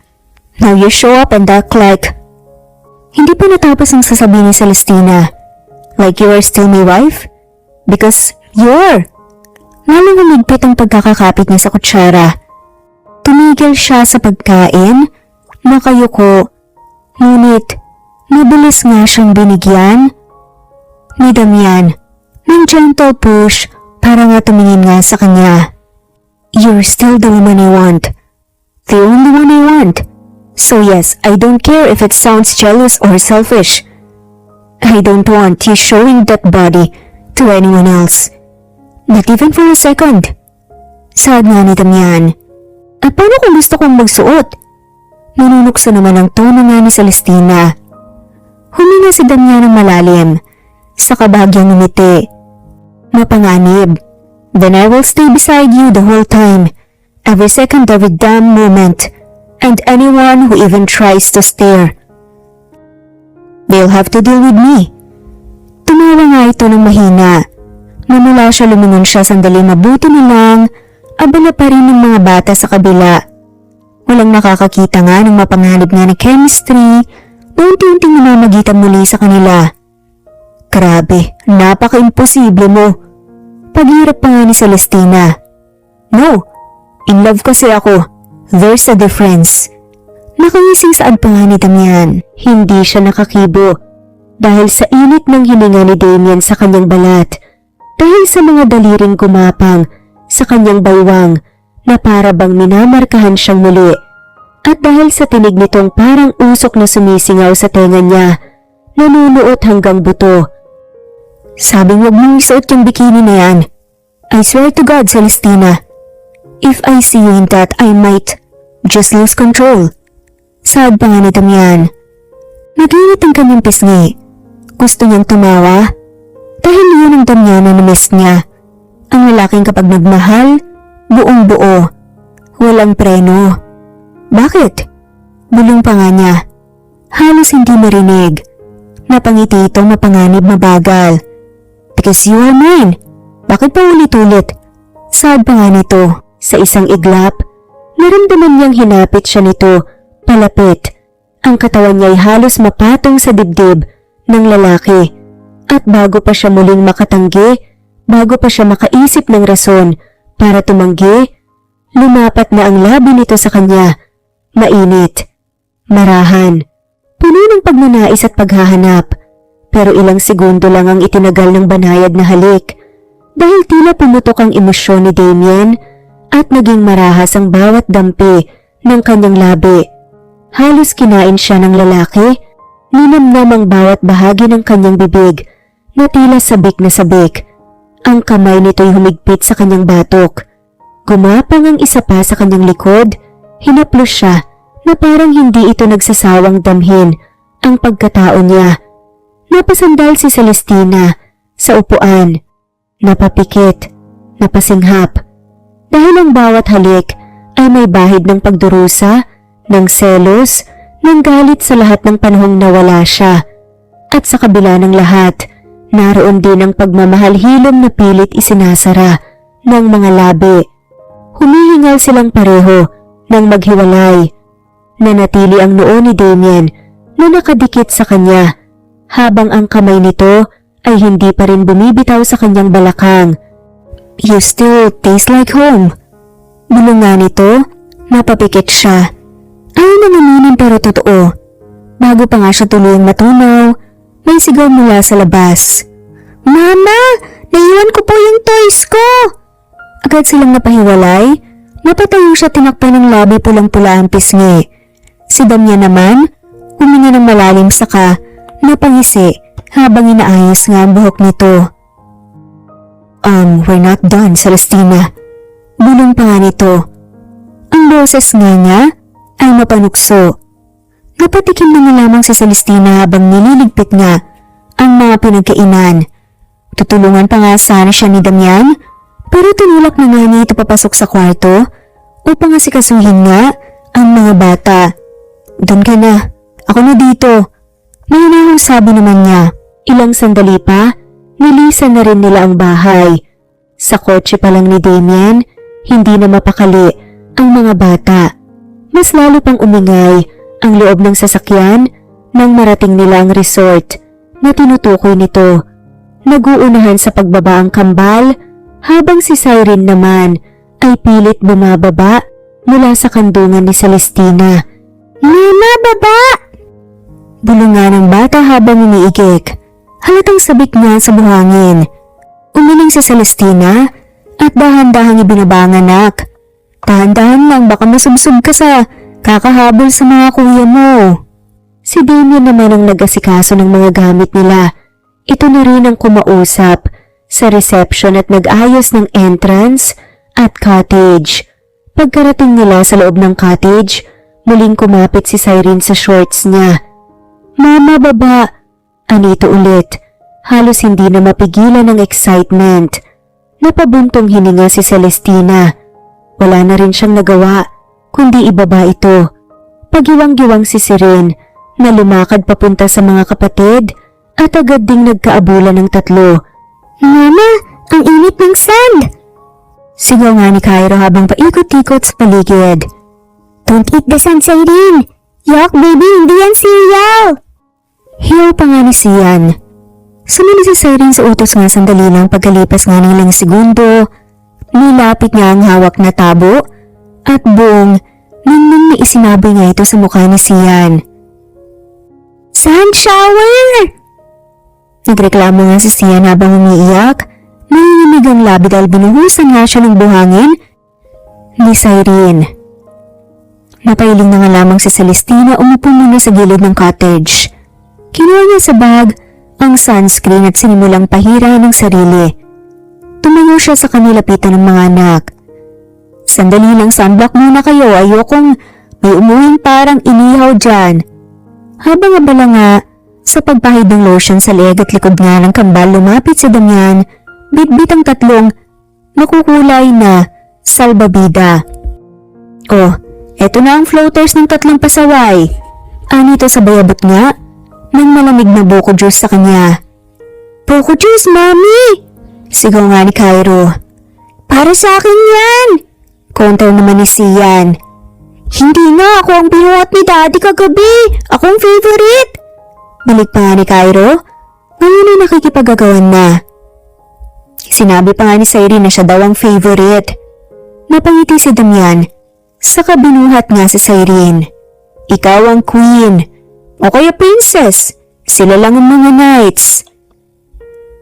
Now you show up and act like... Hindi pa natapos ang sasabihin ni Celestina. "Like you are still my wife? Because you are." Lalong humigpit ang pagkakakapit niya sa kutsara. Tumigil siya sa pagkain, nakayuko, ngunit mabilis nga siyang binigyan ni Damian ng gentle push para nga tumingin nga sa kanya. "You're still the woman I want. The only one I want. So yes, I don't care if it sounds jealous or selfish. I don't want you showing that body to anyone else. Not even for a second." Saad nga ni Damian. "At paano kung gusto kong magsuot?" Nanunukso naman ang tono nga ni Celestina. Huminga si Damian ng malalim, sa kabahagyang ngumiti. Mapanganib. "Then I will stay beside you the whole time, every second, every damn moment, and anyone who even tries to stare. They'll have to deal with me." Tumawa nga ito ng mahina. Mamula siya, lumingon siya sandali, mabuti na lang. Abala pa rin ng mga bata sa kabila. Walang nakakakita nga ng mapanganib nga na chemistry na unti-unting namamagitan muli sa kanila. "Grabe, napaka-imposible mo." Paghirap pa nga ni Celestina. "No, in love kasi ako. There's a difference." Nakangising saad pa nga ni Damian. Hindi siya nakakibo dahil sa init ng hininga ni Damian sa kanyang balat, dahil sa mga daliring gumapang sa kanyang baywang na para bang minamarkahan siyang muli, at dahil sa tinig nitong parang usok na sumisingaw sa tenga niya, nanunuot hanggang buto. "Sabing wag mong isuot yung bikini na yan. I swear to God, Celestina, if I see you in that, I might just lose control." Saad pa nga ni Damian. Nag-init ang kanyang pisngi. Gusto niyang tumawa dahil yun ang Damian na na-miss niya. Ang lalaking kapag nagmahal, buong buo, walang preno. "Bakit?" Bulong pa nga niya. Halos hindi marinig. Napangiti ito, mapanganib, mabagal. "Because you are mine. Bakit pa ulit-ulit?" Saad pa nga nito. Sa isang iglap, naramdaman niyang hinapit siya nito, palapit. Ang katawan niya ay halos mapatong sa dibdib ng lalaki. At bago pa siya muling makatanggi, bago pa siya makaisip ng rason para tumanggi, lumapat na ang labi nito sa kanya. Mainit, marahan, puno ng pagnanais at paghahanap. Pero ilang segundo lang ang itinagal ng banayad na halik, dahil tila pumutok ang emosyon ni Damian at naging marahas ang bawat dampi ng kanyang labi. Halos kinain siya ng lalaki, ninamnam ang bawat bahagi ng kanyang bibig na tila sabik na sabik. Ang kamay nito'y humigpit sa kanyang batok. Gumapang ang isa pa sa kanyang likod, hinaplos siya na parang hindi ito nagsasawang damhin ang pagkatao niya. Napasandal si Celestina sa upuan, napapikit, napasinghap, dahil ang bawat halik ay may bahid ng pagdurusa, ng selos, ng galit sa lahat ng panahong nawala siya. At sa kabila ng lahat, naroon din ang pagmamahal-hilom na pilit isinasara ng mga labi. Humihingal silang pareho nang maghiwalay. Nanatili ang noo ni Damian na nakadikit sa kanya, habang ang kamay nito ay hindi pa rin bumibitaw sa kanyang balakang. You still taste like home. Bulong nga nito, napapikit siya. Ayaw nang aminin pero totoo. Bago pa nga siya tuluyang matunaw, may sigaw mula sa labas. Mama! Naiwan ko po yung toys ko! Agad silang napahiwalay. Napatayo siya, tinakpan ng labi, pulang-pula ang pisngi. Si Damian naman, huminga ng malalim saka napangisi habang inaayos nga ang buhok nito. We're not done, Celestina. Bulong pa nga nito. Ang boses nga niya ay mapanukso. Napatikim na nga lamang si Celestina habang nililigpit nga ang mga pinagkainan. Tutulungan pa nga sana siya ni Damian, pero tinulak na nga niya ito papasok sa kwarto upang asikasuhin nga ang mga bata. Doon ka na, ako na dito. Mahinahong sabi naman niya. Ilang sandali pa, nilisan na rin nila ang bahay. Sa kotse pa lang ni Damien, hindi na mapakali ang mga bata. Mas lalo pang umingay ang loob ng sasakyan nang marating nila ang resort na tinutukoy nito. Naguunahan sa pagbaba ang kambal habang si Cyrene naman ay pilit bumababa mula sa kandungan ni Celestina. Mama, baba! Bulong nga ng bata habang umiigik. Halatang sabik nga sa buhangin. Umiling si Celestina at dahan-dahang ibinaba ang anak. Dahan-dahan lang, baka masubsob ka sa kakahabol sa mga kuya mo. Si Damien naman ang nag-asikaso ng mga gamit nila. Ito na rin ang kumausap sa reception at nag-ayos ng entrance at cottage. Pagkarating nila sa loob ng cottage, muling kumapit si Cyrene sa shorts niya. Mama, baba! Anito ulit. Halos hindi na mapigilan ng excitement. Napabuntong hininga si Celestina. Wala na rin siyang nagawa, kundi ibaba ito. Pagiwang-giwang si Cyrene na lumakad papunta sa mga kapatid at agad ding nagkaabulan ng tatlo. Mama, ang init ng sand! Sigaw nga ni Cairo habang paikot-ikot sa paligid. Don't eat the sand, Cyrene! Yuck, baby, hindi yan cereal! Hiyaw pa nga ni Sian. Sumunod si Cyrene sa utos nga sandali lang pagkalipas nga ng ilang segundo. Nilapit niya ang hawak na tabo at buong nang may isinaboy nga ito sa mukha ni Sian. Sand shower! Nagreklamo nga si Sian habang umiiyak. Nanginginig ang labi dahil binuhusan nga siya ng buhangin ni Cyrene. Napailing na nga lamang si Celestina, umupo muna sa gilid ng cottage. Kinuha niya sa bag ang sunscreen at sinimulang pahirahan ng sarili. Tumayo siya sa kanilapitan ng mga anak. Sandali lang, sunblock muna kayo, ayokong may umuwing parang inihaw dyan. Habang abala nga sa pagpahid ng lotion sa leeg at likod nga ng kambal, lumapit si Damian, bitbit ang tatlong nakukulay na salbabida. Oh, eto na ang floaters ng tatlong pasaway. Anito sa bayabot nga ng malamig na buko juice sa kanya. Buko juice, mami! Sigaw nga ni Cairo. Para sa akin yan! Counter naman ni Sian. Hindi nga, ako ang binuhat ni daddy kagabi. Ako ang favorite. Balik pa nga ni Cairo. Ngayon ay nakikipagagawan na. Sinabi pa nga ni Cyrene na siya daw ang favorite. Napangiti si Damian. Saka binuhat nga si Cyrene. Ikaw ang queen. O kaya princess. Sila lang ang mga knights.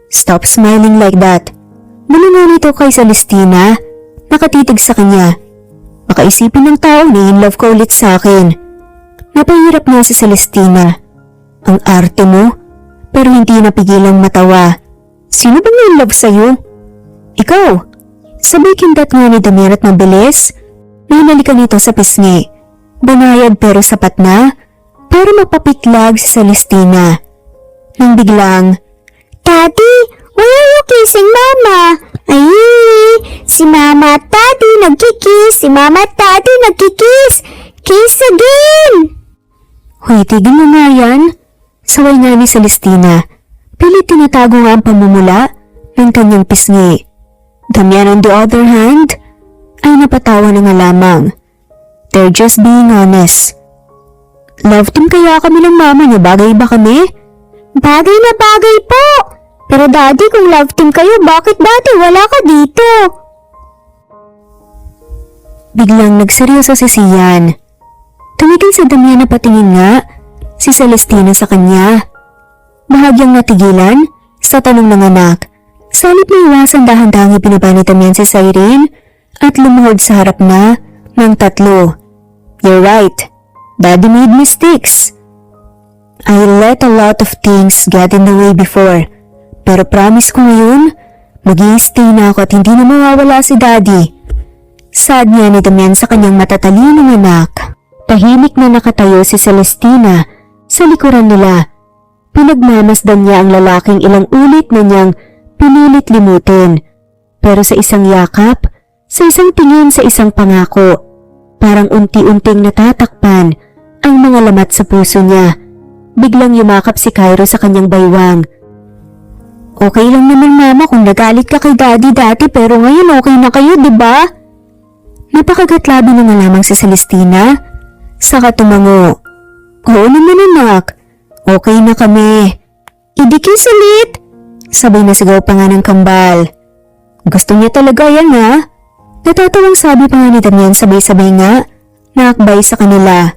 Stop smiling like that. Bulungan nito kay Celestina. Nakatitig sa kanya. Baka isipin ng tao na in love ka ulit sa akin. Napahirap nga si Celestina. Ang arte mo, pero hindi napigilang matawa. Sino bang in love sa'yo? Ikaw. Sabay kindat nga ni Damian at mabilis. Nahinalikan nito sa pisngi. Banayad pero sapat na para mapapitlag si Celestina. Nang biglang, Daddy, why are you kissing Mama? Ay, si Mama at Daddy nagkikiss, si Mama at Daddy nagkikiss. Kiss again! Hoy, tigil mo nga yan. Saway nga ni Celestina. Pilit tinatago nga ang pamumula ng kanyang pisngi. Damian on the other hand, ay napatawa na nga lamang. They're just being honest. Love team kaya kami ng mama niyo, bagay ba kami? Bagay na bagay po! Pero daddy, kung love team kayo, bakit dati wala ka dito? Biglang nagseryoso si Sian. Tumiting si Damian na patingin nga si Celestina sa kanya. Bahagyang natigilan sa tanong ng anak. Salit na iwasan dahan-dahang ibinaba ni Damian si Cyrene at lumuhod sa harap na ng tatlo. You're right. Daddy made mistakes. I let a lot of things get in the way before. Pero promise ko ngayon, mag-i-stay na ako at hindi na mawawala si Daddy. Sad niya ni Damian sa kanyang matatalinong anak. Tahimik na nakatayo si Celestina sa likuran nila. Pinagmamasdan niya ang lalaking ilang ulit na niyang pinilit limutin. Pero sa isang yakap, sa isang tingin, sa isang pangako, parang unti-unting natatakpan ang mga lamat sa puso niya. Biglang yumakap si Cairo sa kanyang baywang. Okay lang naman mama kung nagalit ka kay daddy dati pero ngayon okay na kayo, diba? Napakagatlabi na nga lamang si Celestina. Saka tumango. Oo naman anak, okay na kami. Idikis ulit! Sabay na sigaw pa nga ng kambal. Gusto niya talaga yan ha? Natatawang sabi pa nga ni Damian sabay-sabay nga naakbay sa kanila.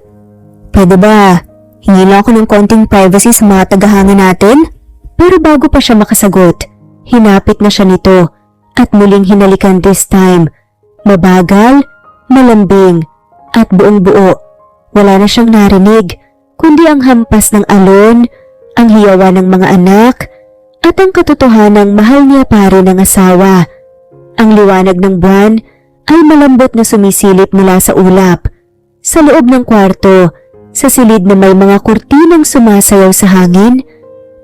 Pwede ba? Hingi lang ako ng konting privacy sa mga tagahanga natin? Pero bago pa siya makasagot, hinapit na siya nito at muling hinalikan this time. Mabagal, malambing, at buong-buo. Wala na siyang narinig, kundi ang hampas ng alon, ang hiyawa ng mga anak, at ang katotohanang mahal niya pa rin ang asawa. Ang liwanag ng buwan ay malambot na sumisilip mula sa ulap. Sa loob ng kwarto, sa silid na may mga kurtinang sumasayaw sa hangin,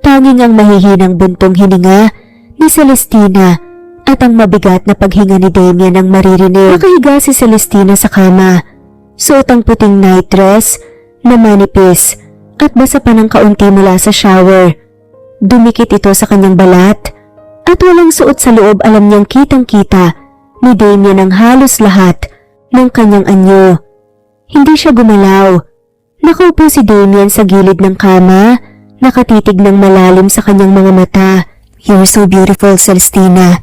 tanging ang mahihinang buntong hininga ni Celestina at ang mabigat na paghinga ni Damian ang maririnig. Nakahiga si Celestina sa kama, suot ang puting night dress na manipis at basa pa ng kaunti mula sa shower. Dumikit ito sa kanyang balat at walang suot sa loob, alam niyang kitang-kita ni Damian ang halos lahat ng kanyang anyo. Hindi siya gumalaw. Nakaupo si Damian sa gilid ng kama, nakatitig ng malalim sa kanyang mga mata. You're so beautiful, Celestina.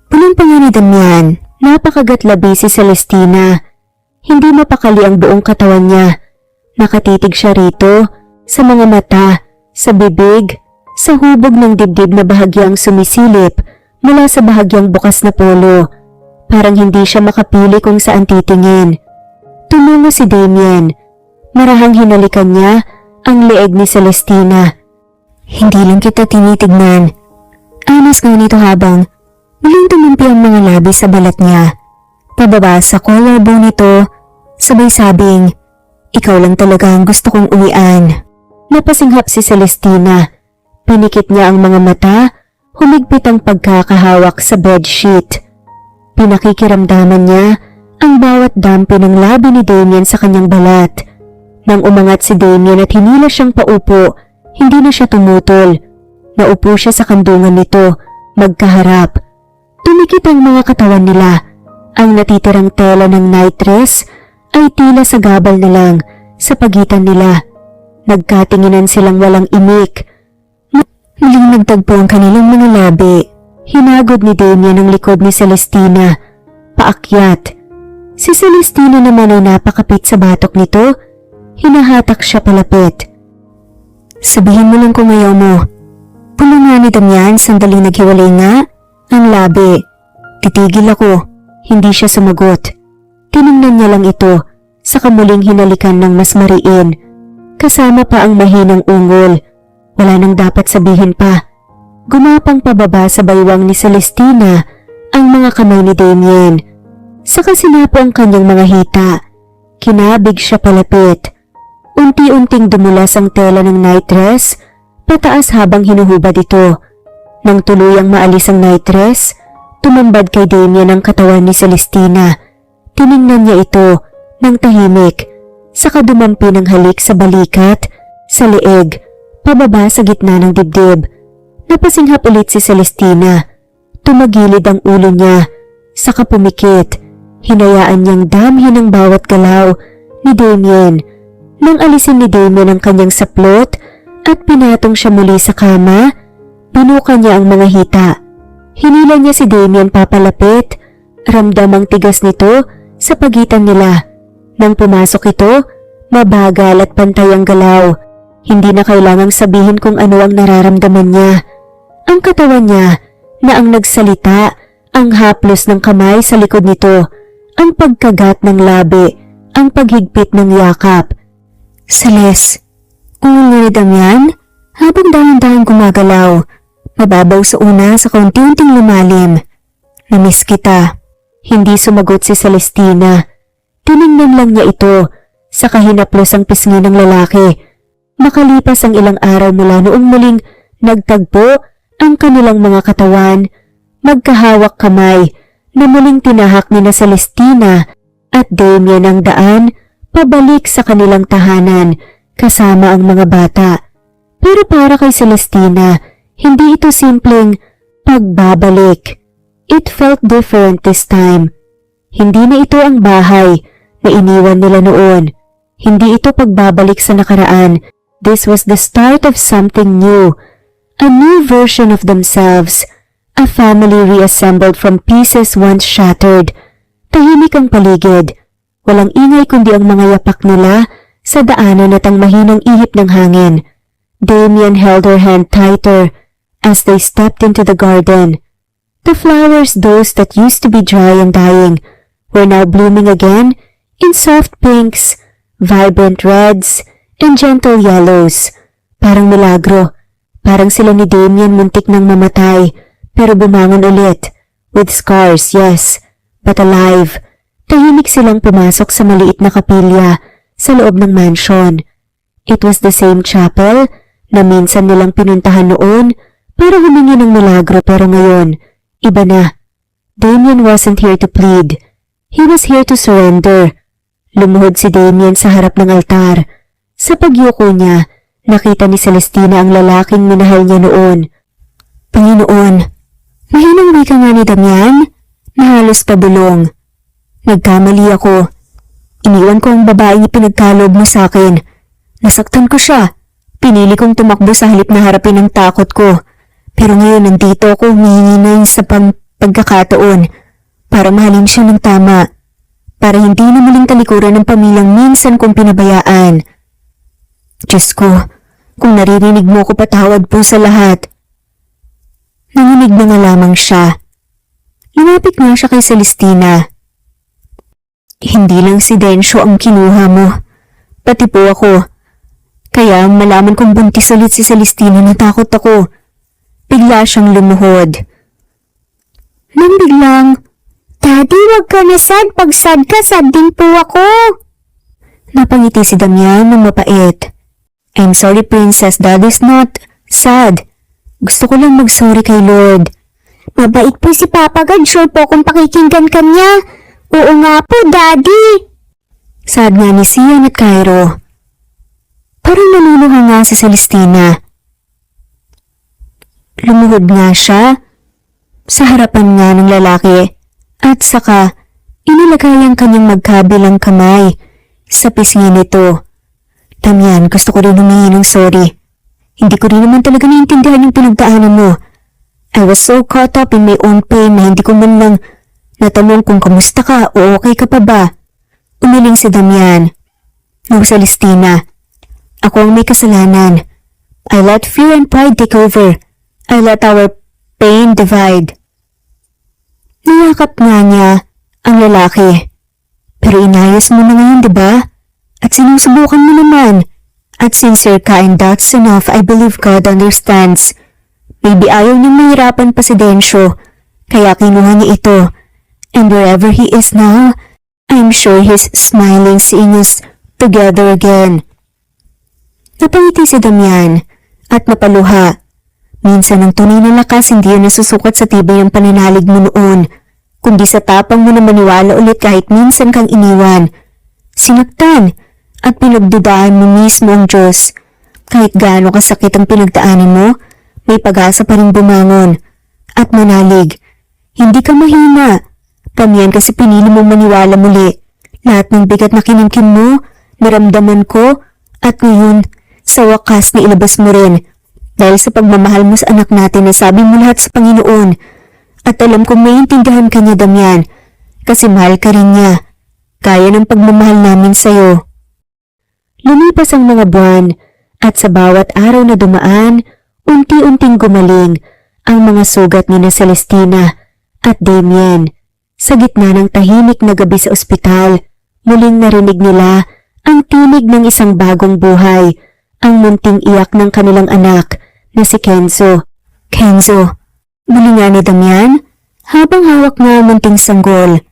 Punong pa nga ni Damian, napakagatlabi si Celestina. Hindi mapakali ang buong katawan niya. Nakatitig siya rito, sa mga mata, sa bibig, sa hubog ng dibdib na bahagyang sumisilip mula sa bahagyang bukas na polo. Parang hindi siya makapili kung saan titingin. Tumungo si Damian. Marahang hinalikan niya ang leeg ni Celestina. Hindi lang kita tinitignan. Anas nga nito habang muling tumimpi ang mga labi sa balat niya. Pababa sa collarbone nito, sabay sabing, ikaw lang talaga ang gusto kong uwian. Napasinghap si Celestina. Pinikit niya ang mga mata, humigpit ang pagkakahawak sa bedsheet. Pinakikiramdaman niya ang bawat dampi ng labi ni Damian sa kanyang balat. Nang umangat si Damian at hinila siyang paupo, hindi na siya tumutol. Naupo siya sa kandungan nito, magkaharap. Tumikit ang mga katawan nila. Ang natitirang tela ng night dress ay tila sa gabal na lang sa pagitan nila. Nagkatinginan silang walang imik. Muling nagtagpo ang kanilang mga labi. Hinagod ni Damian ang likod ni Celestina. Paakyat. Si Celestina naman ay napakapit sa batok nito. Hinahatak siya palapit. Sabihin mo lang kung ayaw mo. Pulong nga ni Damian, sandaling naghiwalay nga ang labi. Titigil ako. Hindi siya sumagot. Tiningnan niya lang ito, saka muling hinalikan ng mas mariin. Kasama pa ang mahinang ungol. Wala nang dapat sabihin pa. Gumapang pababa sa baywang ni Celestina ang mga kamay ni Damian. Saka sinapo ang kanyang mga hita. Kinabig siya palapit. Unti-unting dumulas ang tela ng night dress, pataas habang hinuhubad ito. Nang tuluyang maalis ang night dress, tumambad kay Damian ang katawan ni Celestina. Tiningnan niya ito ng tahimik, saka dumampi ng halik sa balikat, sa leeg, pababa sa gitna ng dibdib. Napasinghap ulit si Celestina. Tumagilid ang ulo niya, saka pumikit. Hinayaan niyang damhin ang bawat galaw ni Damian. Nang alisin ni Damian ang kanyang saplot at pinatong siya muli sa kama, Pinukan niya ang mga hita. Hinila niya si Damien papalapit. Ramdam ang tigas nito sa pagitan nila. Nang pumasok ito, mabagal at pantay ang galaw. Hindi na kailangang sabihin kung ano ang nararamdaman niya. Ang katawan niya na ang nagsalita, ang haplos ng kamay sa likod nito, ang pagkagat ng labi, ang paghigpit ng yakap. Celeste, ungol ni Damian habang dahan-dahan gumagalaw. Mababaw sa una sa kaunti-unting lumalim. Namiss kita. Hindi sumagot si Celestina. Tiningnan lang niya ito sa kahinaplos ang pisngi ng lalaki. Makalipas ang ilang araw mula noong muling nagtagpo ang kanilang mga katawan, magkahawak kamay na muling tinahak ni na Celestina at Damien ang daan pabalik sa kanilang tahanan kasama ang mga bata. Pero para kay Celestina, hindi ito simpleng pagbabalik. It felt different this time. Hindi na ito ang bahay na iniwan nila noon. Hindi ito pagbabalik sa nakaraan. This was the start of something new. A new version of themselves. A family reassembled from pieces once shattered. Tahimik ang paligid. Walang ingay kundi ang mga yapak nila sa daanan at ang mahinang ihip ng hangin. Damien held her hand tighter as they stepped into the garden. The flowers, those that used to be dry and dying, were now blooming again in soft pinks, vibrant reds, and gentle yellows. Parang milagro. Parang sila ni Damien muntik nang mamatay, pero bumangon ulit. With scars, yes, but alive. Tahimik silang pumasok sa maliit na kapilya sa loob ng mansion. It was the same chapel na minsan nilang pinuntahan noon para humingi ng milagro, pero ngayon, iba na. Damien wasn't here to plead. He was here to surrender. Lumuhod si Damien sa harap ng altar. Sa pagyuko niya, nakita ni Celestina ang lalaking minahal niya noon. Panginoon, mahinang wika nga ni Damian na halos pabulong. Nagkamali ako. Iniwan ko ang babaeng ipinagkalob mo sa akin. Nasaktan ko siya. Pinili kong tumakbo sa halip na harapin ang takot ko. Pero ngayon nandito ako humihingi na sa pagkakataon para mahalin siya ng tama. Para hindi na muling talikuran ng pamilyang minsan kong pinabayaan. Diyos ko, kung naririnig mo ko, patawad po sa lahat. Nanginig na nga lamang siya. Lumapit nga siya kay Celestina. Hindi lang si Densyo ang kinuha mo, pati po ako. Kaya malaman kong buntis ulit si Celestina, natakot ako. Bigla siyang lumuhod. Nang biglang, Daddy, wag ka na sad. Pag sad ka, sad din po ako. Napangiti si Damian ng mapait. I'm sorry, Princess. Daddy's not sad. Gusto ko lang mag-sorry kay Lord. Mabait po si Papa God. Sure po kung pakikinggan ka niya. Oo nga po, Daddy. Sad nga ni Sian at Cairo. Parang naluluha nga si Celestina. Lumuhod nga siya sa harapan nga ng lalaki at saka inilagay ang kanyang magkabilang kamay sa pisngi nito. Damian, gusto ko rin humingi ng sorry. Hindi ko rin naman talaga naiintindihan yung pinagdaanan mo. I was so caught up in my own pain na hindi ko man lang natanong kung kamusta ka o okay ka pa ba. Umiling si Damian. No, Celestina. Ako ang may kasalanan. I let fear and pride take over. I let our pain divide. Niyakap nga niya ang lalaki. Pero inayos mo na ngayon, diba? At sinusubukan mo naman. At sincere ka and that's enough. I believe God understands. Maybe ayaw niyang mahirapan pa si Densyo, kaya kinuha niya ito. And wherever he is now, I'm sure he's smiling seeing us together again. Napangiti si Damian at napaluha. Minsan ang tunay na lakas hindi yun nasusukat sa tibay ng pananalig mo noon, kundi sa tapang mo na maniwala ulit kahit minsan kang iniwan. Sinaktan at pinagdudaan mo mismo ang Diyos. Kahit gaano kasakit ang pinagdaanan mo, may pag-asa pa rin bumangon at manalig. Hindi ka mahina. Pamiyan kasi pinili mo maniwala muli. Lahat ng bigat na kinimkim mo, naramdaman ko, at ngayon, sa wakas na ilabas mo rin. Dahil sa pagmamahal mo sa anak natin, nasabi mo lahat sa Panginoon. At alam kong maintindihan ka niya, Damian, kasi mahal ka rin niya. Kaya ng pagmamahal namin sa'yo. Lumipas ang mga buwan at sa bawat araw na dumaan, unti-unting gumaling ang mga sugat ni na Celestina at Damien. Sa gitna ng tahimik na gabi sa ospital, muling narinig nila ang tinig ng isang bagong buhay, ang munting iyak ng kanilang anak na si Kenzo. Kenzo, muli nga ni Damian, habang hawak nga ang munting sanggol.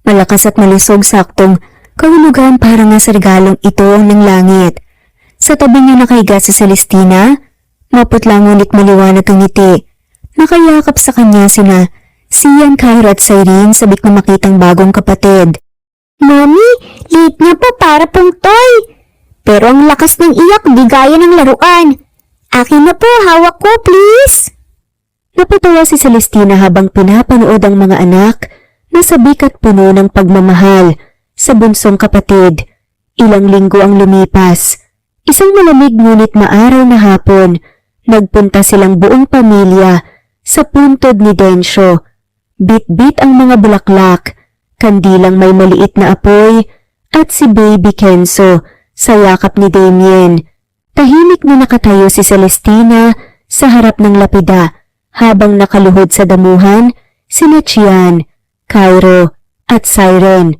Malakas at malusog saktong kahulugan para nga sa regalong ito ng langit. Sa tabi niya nakahiga si Celestina, maputla ngunit maliwanag ang ngiti. Nakayakap sa kanya sina Sian, Kyra at Cyrene sabik na makitang bagong kapatid. Mami, liit niya po para pong toy. Pero ang lakas ng iyak di gaya ng laruan. Akin na po, hawak ko please. Napatawa si Celestina habang pinapanood ang mga anak na sabik at puno ng pagmamahal sa bunsong kapatid. Ilang linggo ang lumipas. Isang malamig ngunit maaraw na hapon, nagpunta silang buong pamilya sa puntod ni Densyo. Bit-bit ang mga bulaklak, kandilang may maliit na apoy, at si Baby Kenzo sa yakap ni Damien. Tahimik na nakatayo si Celestina sa harap ng lapida habang nakaluhod sa damuhan sina Chian, Cairo at Siren.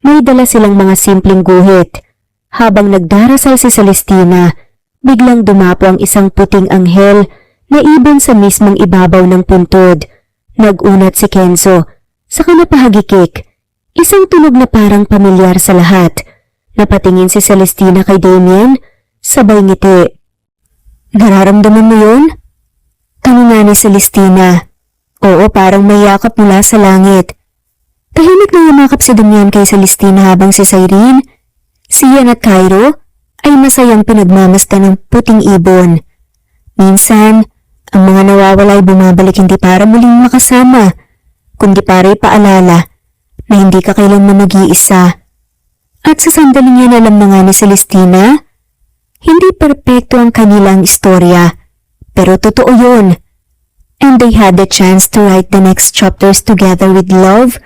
May dala silang mga simpleng guhit. Habang nagdarasal si Celestina, biglang dumapo ang isang puting anghel na ibon sa mismong ibabaw ng puntod. Nag-unat si Kenzo, saka napahagikik. Isang tunog na parang pamilyar sa lahat. Napatingin si Celestina kay Damien, sabay ngiti. Nararamdaman mo yun? Tanong nga ni Celestina. Oo, parang may yakap mula sa langit. Tahimik na yumakap si Damian kay Celestina habang si Cyrene, Sian at Cairo ay masayang pinagmamasdan ng puting ibon. Minsan, ang mga nawawala ay bumabalik hindi para muling makasama, kundi para ipaalala na hindi ka kailanman mag-iisa. At sa sandaling yan alam na nga ni Celestina, hindi perpekto ang kanilang istorya, pero totoo yun. And they had the chance to write the next chapters together with love,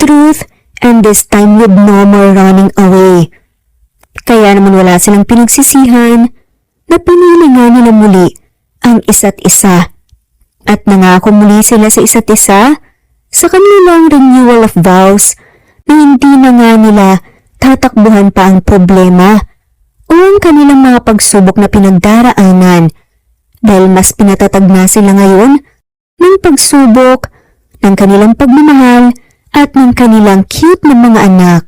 truth, and this time with no more running away. Kaya naman wala silang pinagsisihan na pinili nga nila muli ang isa't isa. At nangako muli sila sa isa't isa sa kanilang renewal of vows na hindi na nga nila tatakbuhan pa ang problema o ang kanilang mga pagsubok na pinagdaraanan dahil mas pinatatag na sila ngayon ng pagsubok, ng kanilang pagmamahal at ng kanilang cute na mga anak.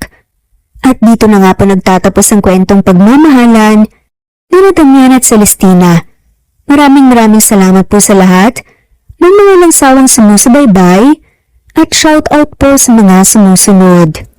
At dito na nga po nagtatapos ang kwentong pagmamahalan ni Damian at Celestina. Maraming salamat po sa lahat ng mga langsawang sumusubaybay at shout out po sa mga sumusunod.